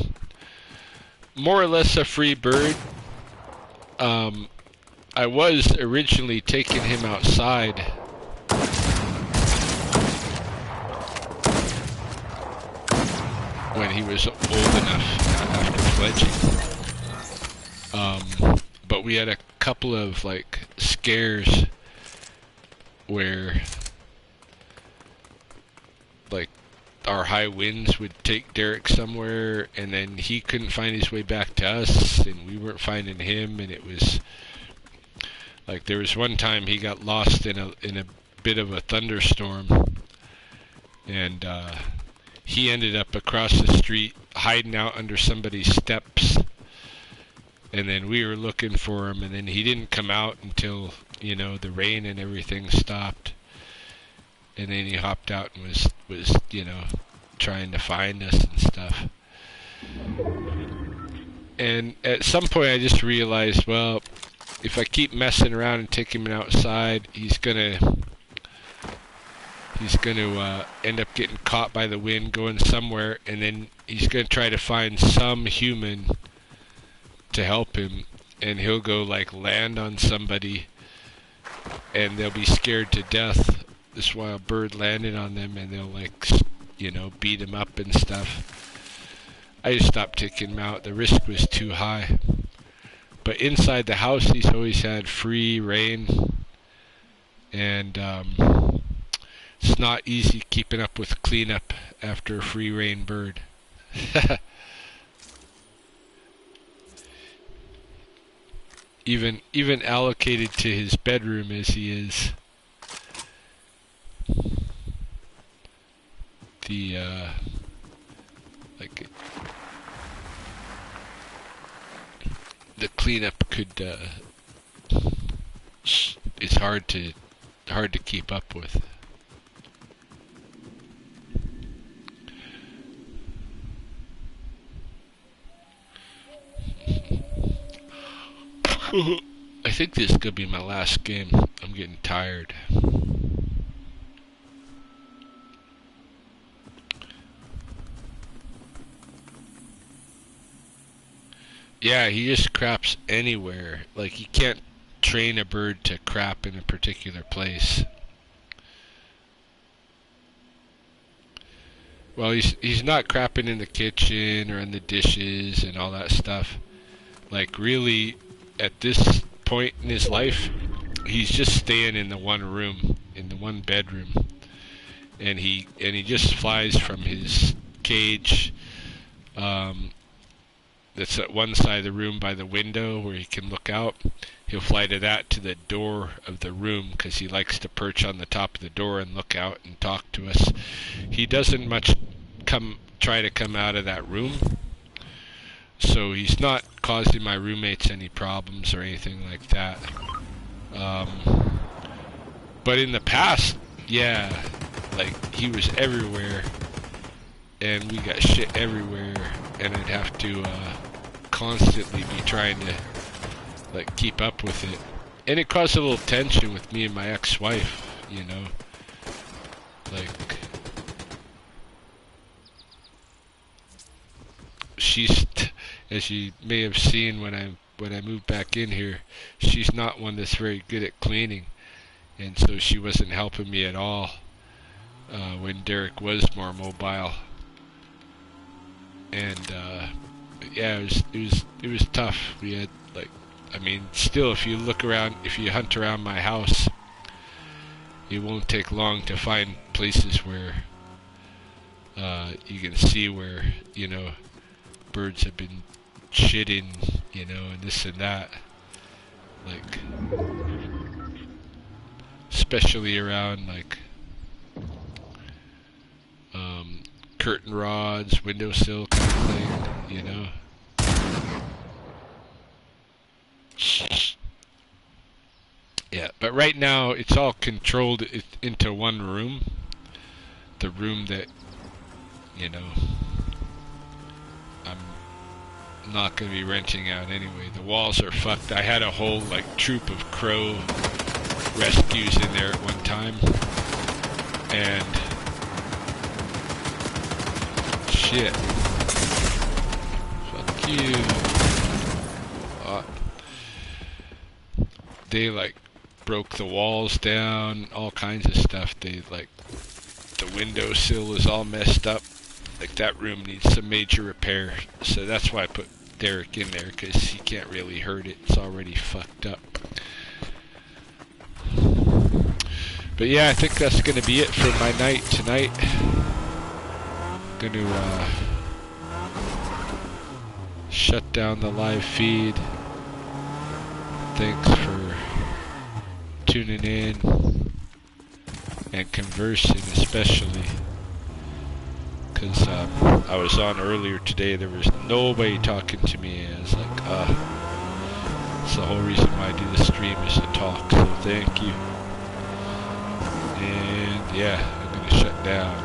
more or less a free bird. I was originally taking him outside when he was old enough after fledging. But we had a couple of like scares where like our high winds would take Derek somewhere, and then he couldn't find his way back to us, and we weren't finding him, and it was like there was one time he got lost in a bit of a thunderstorm, and he ended up across the street hiding out under somebody's steps, and then we were looking for him, and then he didn't come out until, you know, the rain and everything stopped, and then he hopped out and was you know, trying to find us and stuff. And at some point I just realized, well, if I keep messing around and taking him outside, he's gonna end up getting caught by the wind going somewhere, and then he's gonna try to find some human to help him, and he'll go like land on somebody and they'll be scared to death. This wild bird landed on them, and they'll like, you know, beat him up and stuff. I just stopped taking him out. The risk was too high. But inside the house, he's always had free reign, and it's not easy keeping up with cleanup after a free reign bird. Even allocated to his bedroom as he is. The like the cleanup could it's hard to keep up with. I think this is gonna be my last game. I'm getting tired. Yeah, he just craps anywhere. Like, you can't train a bird to crap in a particular place. Well, he's not crapping in the kitchen or in the dishes and all that stuff. Like, really, at this point in his life, he's just staying in the one room, in the one bedroom. and he just flies from his cage that's at one side of the room by the window where he can look out. He'll fly to that, to the door of the room, because he likes to perch on the top of the door and look out and talk to us. He doesn't much try to come out of that room, so he's not causing my roommates any problems or anything like that. But in the past, yeah, like, he was everywhere, and we got shit everywhere, and I'd have to constantly be trying to, like, keep up with it. And it caused a little tension with me and my ex-wife, you know. Like, she's, as you may have seen when I moved back in here, she's not one that's very good at cleaning, and so she wasn't helping me at all when Derek was more mobile. And yeah, it was tough. We had, like, I mean, still, if you look around, if you hunt around my house, it won't take long to find places where you can see where, you know, birds have been shitting, you know, and this and that. Like, especially around, like, curtain rods, windowsill kind of thing, you know. Yeah, but right now it's all controlled into one room. The room that, you know, I'm not going to be renting out anyway. The walls are fucked. I had a whole, like, troop of crow rescues in there at one time. And shit. Fuck you. They, like, broke the walls down, all kinds of stuff. They, like, the windowsill is all messed up. Like, that room needs some major repair. So that's why I put Derek in there, because he can't really hurt it. It's already fucked up. But yeah, I think that's going to be it for my night tonight. Going to shut down the live feed. Thanks for tuning in and conversing, especially because I was on earlier today. There was nobody talking to me. I was like, it's the whole reason why I do the stream, is to talk. So thank you. And yeah, I'm gonna shut down.